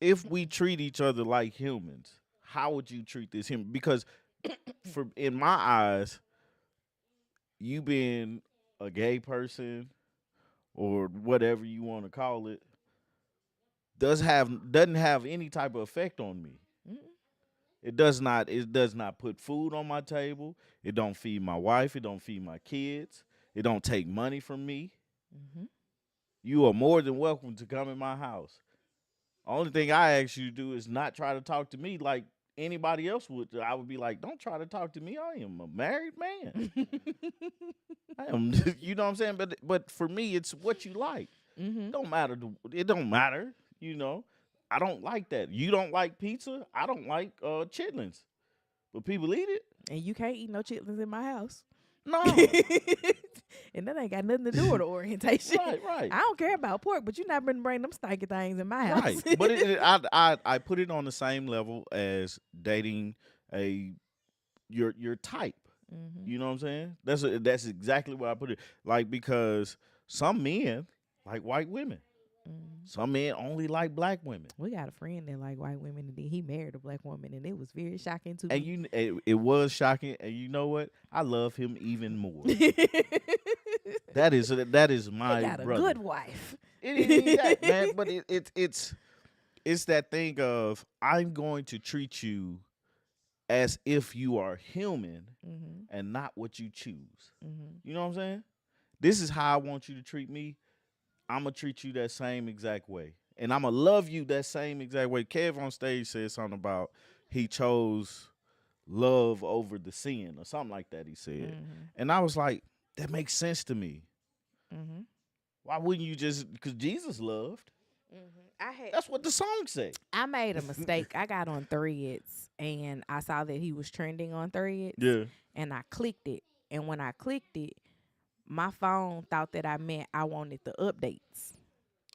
if we treat each other like humans, how would you treat this human? Because for in my eyes, you being a gay person or whatever you want to call it doesn't have any type of effect on me. Mm-mm. It does not put food on my table. It don't feed my wife, it don't feed my kids. It don't take money from me. Mm-hmm. You are more than welcome to come in my house. Only thing I ask you to do is not try to talk to me like anybody else would. I would be like, don't try to talk to me. I am a married man. I am, you know what I'm saying? But for me, it's what you like. Mm-hmm. Don't matter. It don't matter. You know, I don't like that. You don't like pizza. I don't like chitlins, but people eat it. And you can't eat no chitlins in my house. No, And that ain't got nothing to do with the orientation. right. I don't care about pork, but you're not been bringing them stinky things in my house. Right, but I put it on the same level as dating your type. Mm-hmm. You know what I'm saying? That's exactly what I put it. Like, because some men like white women, Mm-hmm. some men only like black women, We got a friend that like white women, and then he married a black woman, and it was very shocking to and me. it was shocking. And you know what? I love him even more. that is my he got brother. a good wife. It ain't that, man, but it's that thing of I'm going to treat you as if you are human Mm-hmm. and not what you choose. Mm-hmm. You know what I'm saying? This is how I want you to treat me. I'm going to treat you that same exact way. And I'm going to love you that same exact way. Kev on stage said something about he chose love over the sin or something like that, he said. Mm-hmm. And I was like, that makes sense to me. Mm-hmm. Why wouldn't you just, because Jesus loved. Mm-hmm. That's what the song said. I made a mistake. I got on Threads, and I saw that he was trending on Threads. Yeah. And I clicked it. And when I clicked it, my phone thought that I meant I wanted the updates.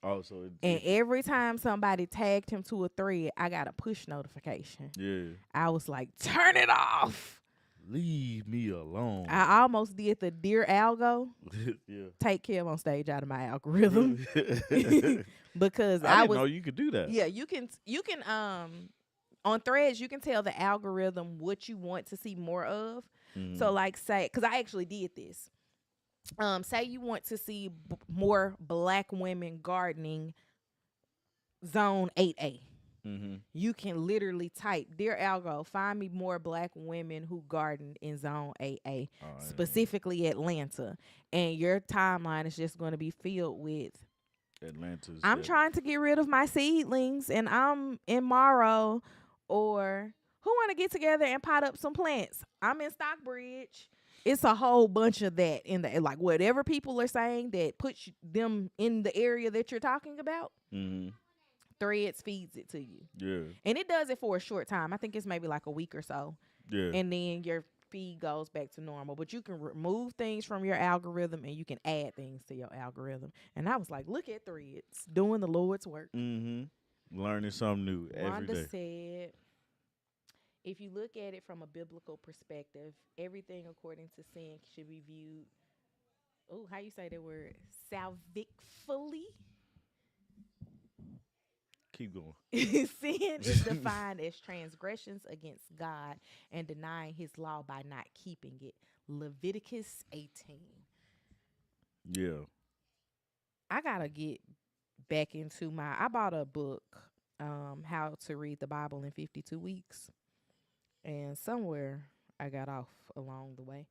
Oh, so And every time somebody tagged him to a thread, I got a push notification. yeah. I was like, turn it off. Leave me alone. I almost did the Dear Algo, Yeah. take Kev on stage out of my algorithm. Because I didn't was know you could do that. Yeah, you can on Threads you can tell the algorithm what you want to see more of. Mm. So like say, because I actually did this. Say you want to see more black women gardening zone 8A. Mm-hmm. You can literally type, Dear Algo, find me more black women who garden in zone 8A, specifically Atlanta. And your timeline is just going to be filled with Atlanta's. I'm trying to get rid of my seedlings and I'm in Morrow, or who want to get together and pot up some plants? I'm in Stockbridge. It's a whole bunch of that in the, like, whatever people are saying that puts them in the area that you're talking about. Mm-hmm. Threads feeds it to you. Yeah. And it does it for a short time. I think it's maybe like a week or so. Yeah. And then your feed goes back to normal. But you can remove things from your algorithm and you can add things to your algorithm. And I was like, look at Threads doing the Lord's work. Mm-hmm. Learning something new every Rhonda day. said, if you look at it from a biblical perspective, everything according to sin should be viewed. Oh, how you say that word? Salvicfully. Keep going. Sin is defined as transgressions against God and denying his law by not keeping it. Leviticus 18. Yeah. I gotta get back into I bought a book, How to Read the Bible in 52 Weeks. And somewhere I got off along the way.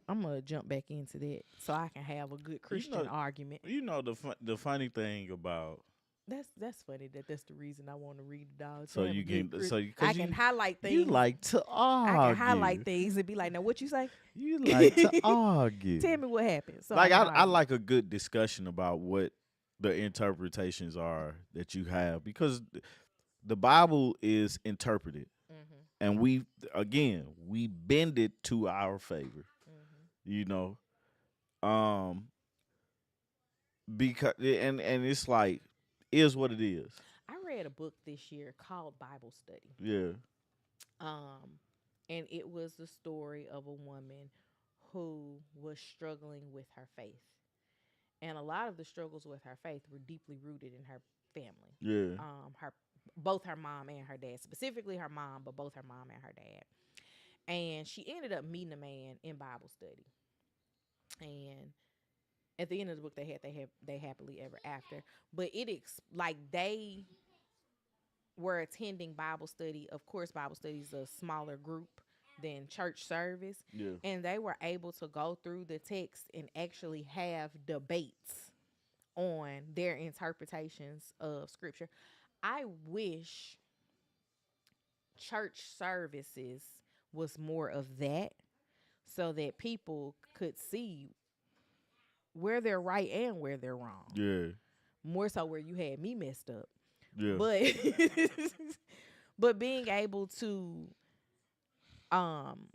I'm gonna jump back into that so I can have a good You Christian know, argument. the funny thing about That's funny that's the reason I want to read it all. so To have a you good can so I because can highlight you things. like to I can highlight argue. things and be like, now what you say? You like to argue. Tell me what happened. So Like I, can I argue. like a good discussion about what the interpretations are that you have because the Bible is interpreted Mhm. and we bend it to our favor. Mhm. You know, um, because and it's like is what it is. I read a book this year called Bible Study. Yeah. Um, and it was the story of a woman who was struggling with her faith. And a lot of the struggles with her faith were deeply rooted in her family. Yeah. Her both her mom and her dad, specifically her mom, but both her mom and her dad. And she ended up meeting a man in Bible study. And at the end of the book, they happily ever after. But like they were attending Bible study. Of course, Bible study is a smaller group than church service, Yeah. and they were able to go through the text and actually have debates on their interpretations of scripture. I wish church services was more of that so that people could see where they're right and where they're wrong. Yeah. More so where you had me messed up. Yeah. But but being able to um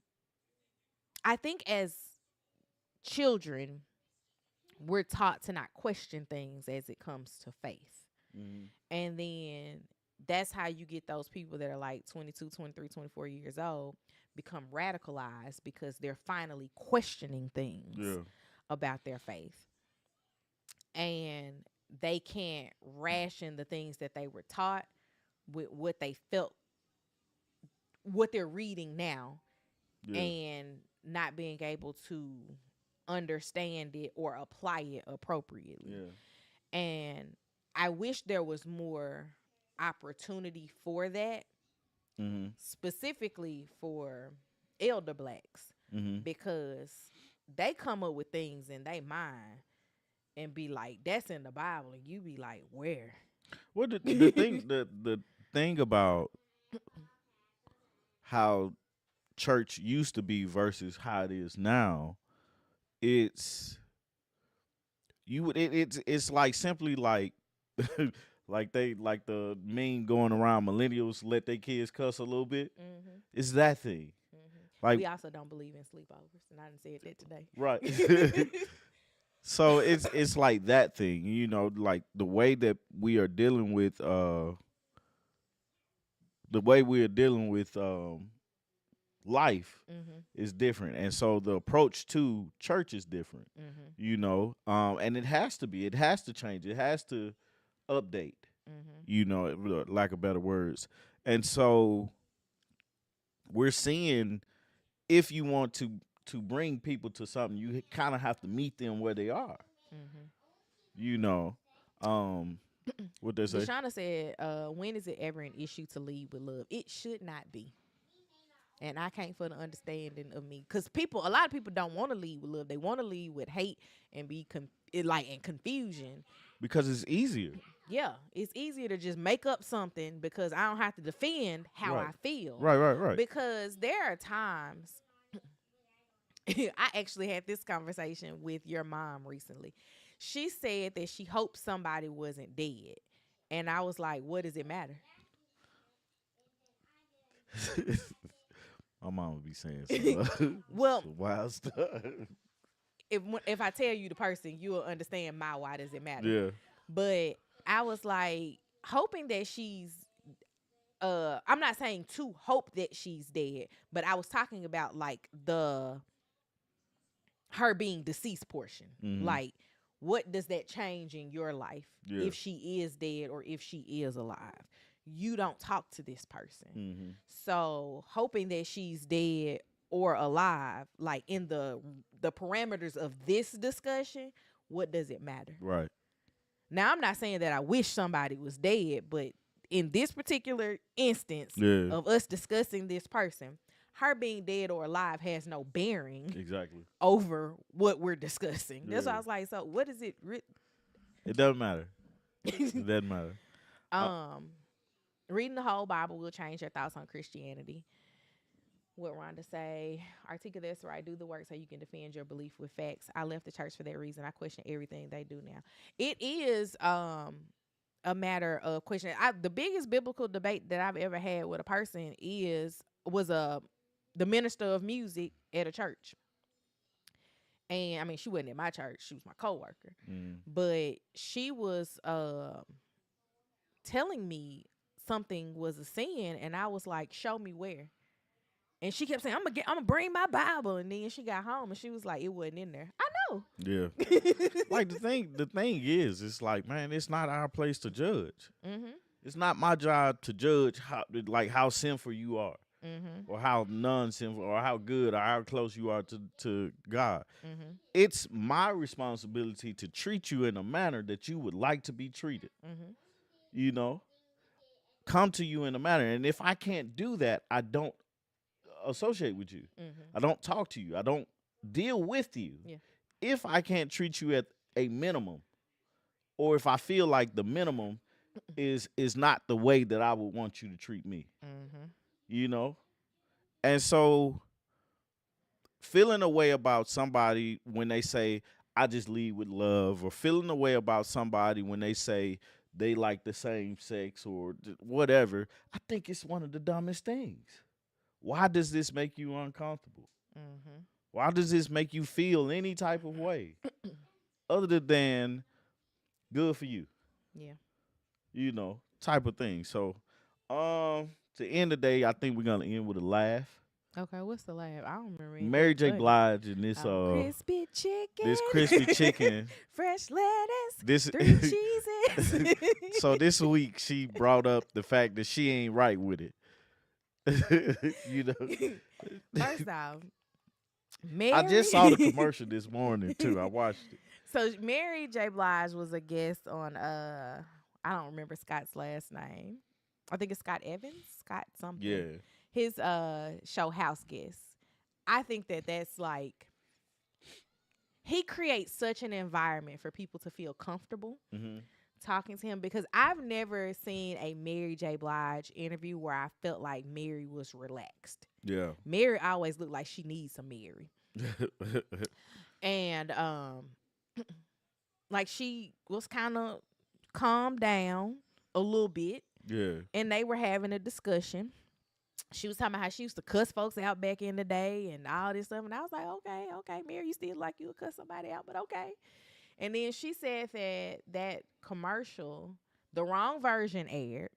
I think as children we're taught to not question things as it comes to faith. Mhm. And then that's how you get those people that are like 22, 23, 24 years old become radicalized because they're finally questioning things Yeah. about their faith. And they can't ration the things that they were taught with what they felt, what they're reading now, Yeah. and not being able to understand it or apply it appropriately. Yeah. And I wish there was more opportunity for that, Mhm. specifically for elder blacks, Mhm. because they come up with things in their mind and be like, that's in the Bible. And you be like, where? Well, the thing about how church used to be versus how it is now, it's it's like simply like like the meme going around millennials let their kids cuss a little bit. Mm-hmm. It's that thing. Mm-hmm. Like We also don't believe in sleepovers, and I didn't say that today. right. So it's like that thing, like the way we are dealing with life Mm-hmm. is different, and so the approach to church is different. Mm-hmm. And it has to change, it has to update, Mm-hmm. lack of better words. And so we're seeing, if you want to bring people to something, you kind of have to meet them where they are. Mm-hmm. you know um what they say. Deshauna said, when is it ever an issue to lead with love? It should not be. And I can't for the understanding of me. Because a lot of people don't want to lead with love. They want to lead with hate and be in confusion. Because it's easier. Yeah, it's easier to just make up something because I don't have to defend how Right. I feel. Right. Because there are times, I actually had this conversation with your mom recently. She said that she hoped somebody wasn't dead. And I was like, what does it matter? My mom would be saying some, Well, some wild stuff. if I tell you the person, you will understand my why does it matter. Yeah. But I was like hoping that she's I'm not saying to hope that she's dead, but I was talking about like her being deceased portion. Mhm. Like, what does that change in your life Yeah. if she is dead or if she is alive? You don't talk to this person. Mhm. So hoping that she's dead or alive, like in the parameters of this discussion, what does it matter? Right. Now, I'm not saying that I wish somebody was dead, but in this particular instance Yeah. of us discussing this person, her being dead or alive has no bearing Exactly. over what we're discussing. That's why I Yeah. was like, so what is it? It doesn't matter. It doesn't matter. Reading the whole Bible will change your thoughts on Christianity. What Rhonda say, Artieka, that's right. Do the work so you can defend your belief with facts. I left the church for that reason. I question everything they do now. It is a matter of question. The biggest biblical debate that I've ever had with a person was the minister of music at a church. And I mean, she wasn't at my church. She was my coworker. But she was telling me something was a sin, and I was like, "Show me where." And she kept saying, "I'm gonna bring my Bible." And then she got home and she was like, "It wasn't in there." I know. Yeah. Like the thing is, it's like, man, it's not our place to judge. Mm-hmm. It's not my job to judge how sinful you are, Mm-hmm. or how non-sinful, or how good, or how close you are to God. Mm-hmm. It's my responsibility to treat you in a manner that you would like to be treated. Mm-hmm. You know, come to you in a manner, and if I can't do that, I don't associate with you. Mm-hmm. I don't talk to you. I don't deal with you. Yeah. If I can't treat you at a minimum, or if I feel like the minimum is not the way that I would want you to treat me. Mm-hmm. You know? And so feeling a way about somebody when they say I just lead with love, or feeling a way about somebody when they say they like the same sex or whatever, I think it's one of the dumbest things. Why does this make you uncomfortable? Mm-hmm. Why does this make you feel any type of way other than good for you? Yeah. You know, type of thing. So, to end the day, I think we're gonna end with a laugh. Okay, what's the laugh? I don't remember. Mary J. Blige and this crispy chicken. this crispy chicken. Fresh lettuce. This 3 cheeses. So this week she brought up the fact that she ain't right with it. You know. First off, Mary. I just saw the commercial this morning too. I watched it. So Mary J. Blige was a guest on I don't remember Scott's last name. I think it's Scott Evans. Scott something. Yeah. His show House Guest. I think that's like, he creates such an environment for people to feel comfortable talking to him, because I've never seen a Mary J. Blige interview where I felt like Mary was relaxed. Yeah. Mary always looked like she needs some Mary. And like she was kind of calmed down a little bit. Yeah. And they were having a discussion. She was talking about how she used to cuss folks out back in the day and all this stuff. And I was like, okay, Mary, you still like you would cuss somebody out, but okay. And then she said that commercial, the wrong version aired.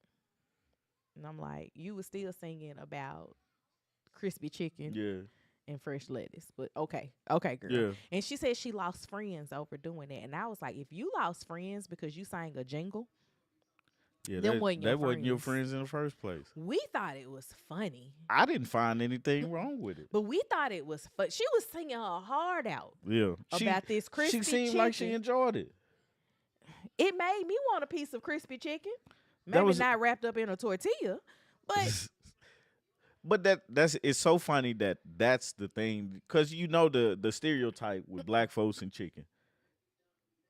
And I'm like, you were still singing about crispy chicken and fresh lettuce. But okay, girl. Yeah. And she said she lost friends over doing that. And I was like, if you lost friends because you sang a jingle, that wasn't your friends in the first place. We thought it was funny. I didn't find anything wrong with it. But we thought it was fun. She was singing her heart out about this crispy chicken. She seemed like she enjoyed it. It made me want a piece of crispy chicken. Maybe not wrapped up in a tortilla, but but it's so funny that's the thing, because you know the stereotype with black folks and chicken.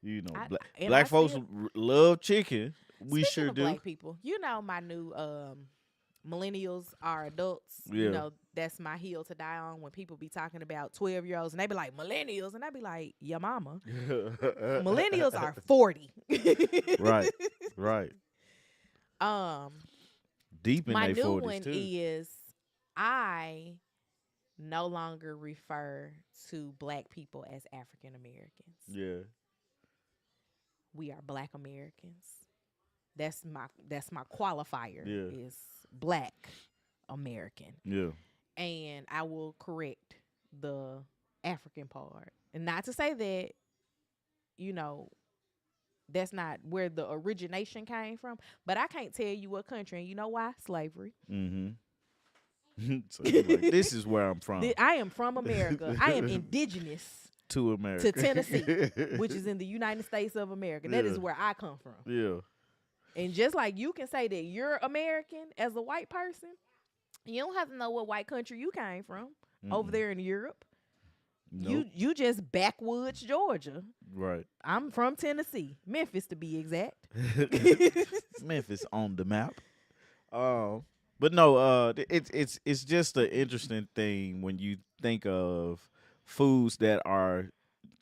You know, black folks love chicken. We sure do. Black people, you know, my new millennials are adults. Yeah. You know, that's my hill to die on. When people be talking about 12-year-olds and they be like millennials, and I be like, your mama. Millennials are 40. Right. Deep in my their 40s new one too. is I no longer refer to black people as African Americans. Yeah. We are Black Americans. That's my qualifier Yeah. is Black American. Yeah. And I will correct the African part. And not to say that, you know, that's not where the origination came from, but I can't tell you what country. And you know why? Slavery. Mm-hmm. So you're like, this is where I'm from. I am from America. I am indigenous To America. to Tennessee, which is in the United States of America. That is where I come from. Yeah. And just like you can say that you're American as a white person, you don't have to know what white country you came from over there in Europe. Nope. You just backwoods Georgia. Right. I'm from Tennessee, Memphis to be exact. Memphis on the map. But no, it's just an interesting thing when you think of foods that are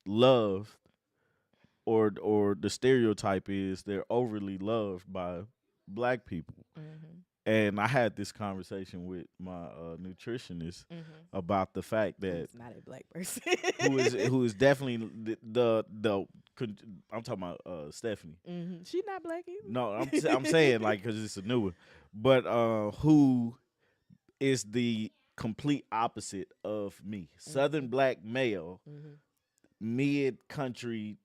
loved, or the stereotype is they're overly loved by black people. Mm-hmm. And I had this conversation with my nutritionist about the fact that It's not a black person. who is definitely the I'm talking about Stephanie. Mm-hmm. She not black either. No, I'm saying like because it's a new one, but who is the complete opposite of me? Southern black male, mid country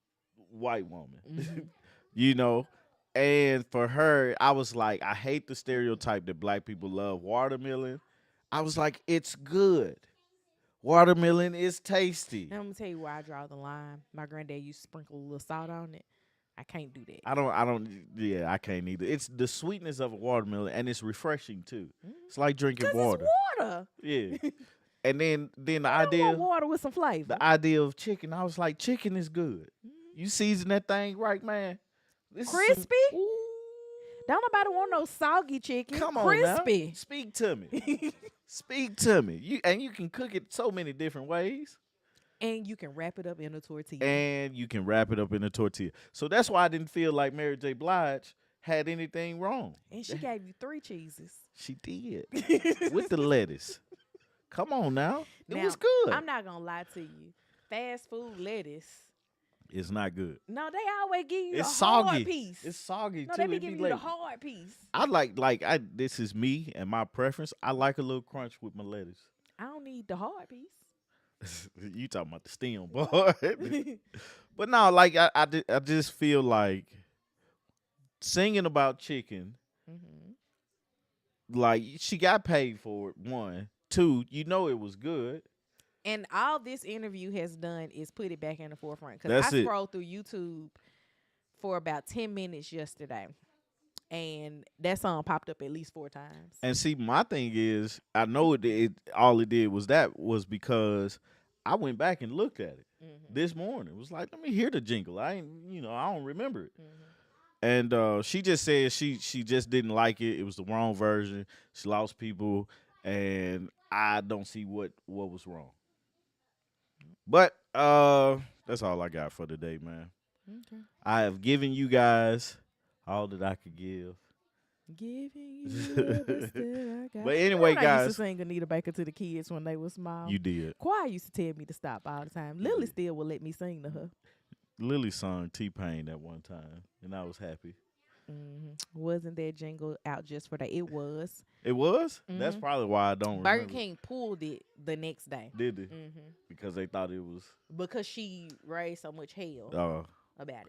white woman. You know. And for her, I was like, I hate the stereotype that black people love watermelon. I was like, it's good. Watermelon is tasty. And I'm gonna tell you where I draw the line. My granddad used to sprinkle a little salt on it. I can't do that. Yeah, I can't either. It's the sweetness of a watermelon, and it's refreshing too. It's like drinking 'Cause water. it's water. Yeah. And then the I idea want water with some flavor. the idea of chicken, I was like, chicken is good. You season that thing right, man. This is some- Crispy? Ooh. Don't nobody want no soggy chicken. Come on Crispy. now. Speak to me. Speak to me. You can cook it so many different ways. And you can wrap it up in a tortilla. And you can wrap it up in a tortilla. So that's why I didn't feel like Mary J. Blige had anything wrong. And she gave you 3 cheeses. She did. With the lettuce. Come on now. It Now, was good. I'm not gonna lie to you. Fast food lettuce. It's not good. No, they always give you It's the soggy. hard piece. It's soggy No, too. they be It giving be you the like, hard piece. I this is me and my preference. I like a little crunch with my lettuce. I don't need the hard piece. You talking about the stem, boy. But no, like I just feel like singing about chicken, like she got paid for it, 1. 2, you know it was good. And all this interview has done is put it back in the forefront. Because That's I it. scrolled through YouTube for about 10 minutes yesterday. And that song popped up at least 4 times. And see, my thing is, I know it all it did was because I went back and looked at it this morning. It was like, let me hear the jingle. I don't remember it. And she just said she just didn't like it. It was the wrong version. She lost people, and I don't see what was wrong. But that's all I got for today, man. Okay. I have given you guys all that I could give. Giving you everything I got. But anyway, Remember I used guys, to sing Anita Baker to the kids when they were small. you did. Choir used to tell me to stop all the time. You Lily did. still would let me sing to her. Lily sung T-Pain at one time, and I was happy. Wasn't that jingle out just for that? It was. It was? That's probably why I don't Burger remember. King pulled it the next day. Did they? Because they thought it was. Because she raised so much hell about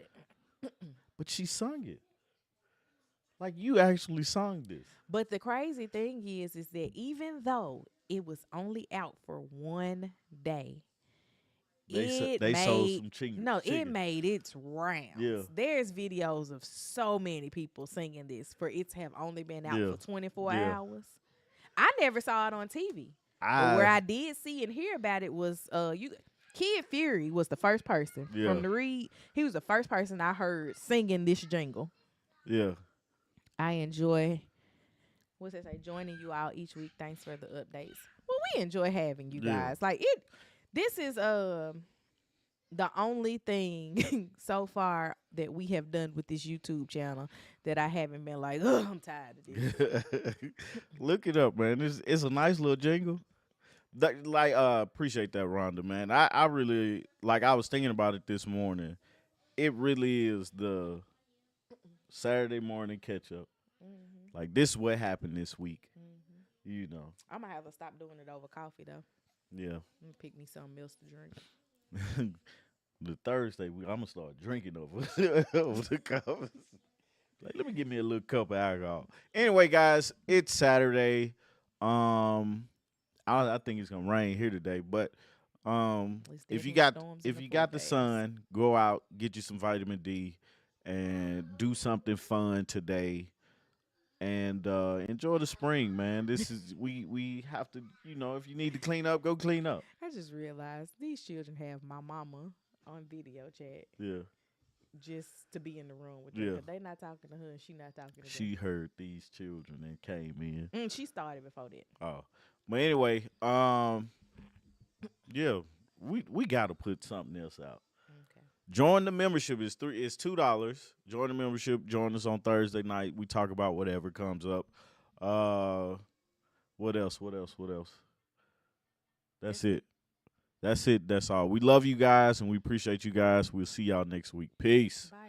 it. But she sung it. Like, you actually sung this. But the crazy thing is that even though it was only out for 1 day, They sold some chicken. No, it made its rounds. Yeah. There's videos of so many people singing this for it to have only been out for 24 hours. I never saw it on TV. But where I did see and hear about it was Kid Fury was the first person from the read. He was the first person I heard singing this jingle. Yeah. I enjoy joining you all each week. Thanks for the updates. Well, we enjoy having you guys. Like it. This is the only thing so far that we have done with this YouTube channel that I haven't been like, oh, I'm tired of this. Look it up, man. It's a nice little jingle. Appreciate that, Rhonda, man. I really like. I was thinking about it this morning. It really is the Saturday morning catch up. Mhm. Like this is what happened this week. Mhm. You know. I'm gonna have to stop doing it over coffee though. Yeah. I'm pick me something else to drink. The Thursday I'm gonna start drinking over over the cup. Like, let me get me a little cup of alcohol. Anyway, guys, it's Saturday. Um, I think it's gonna rain here today, but It's if you definitely got storms in if the you got the forecast. sun, go out, get you some vitamin D, and do something fun today. And enjoy the spring, man. This is we have to, if you need to clean up, go clean up. I just realized these children have my mama on video chat Yeah, just to be in the room with them yeah. because they not talking to her and she not talking to them. She heard these children and came in. She started before that. Oh, but anyway, yeah, we got to put something else out. Okay. Join the membership is $2. Join the membership. Join us on Thursday night. We talk about whatever comes up. What else? What else? What else? That's it. That's it. That's all. We love you guys and we appreciate you guys. We'll see y'all next week. Peace. Bye.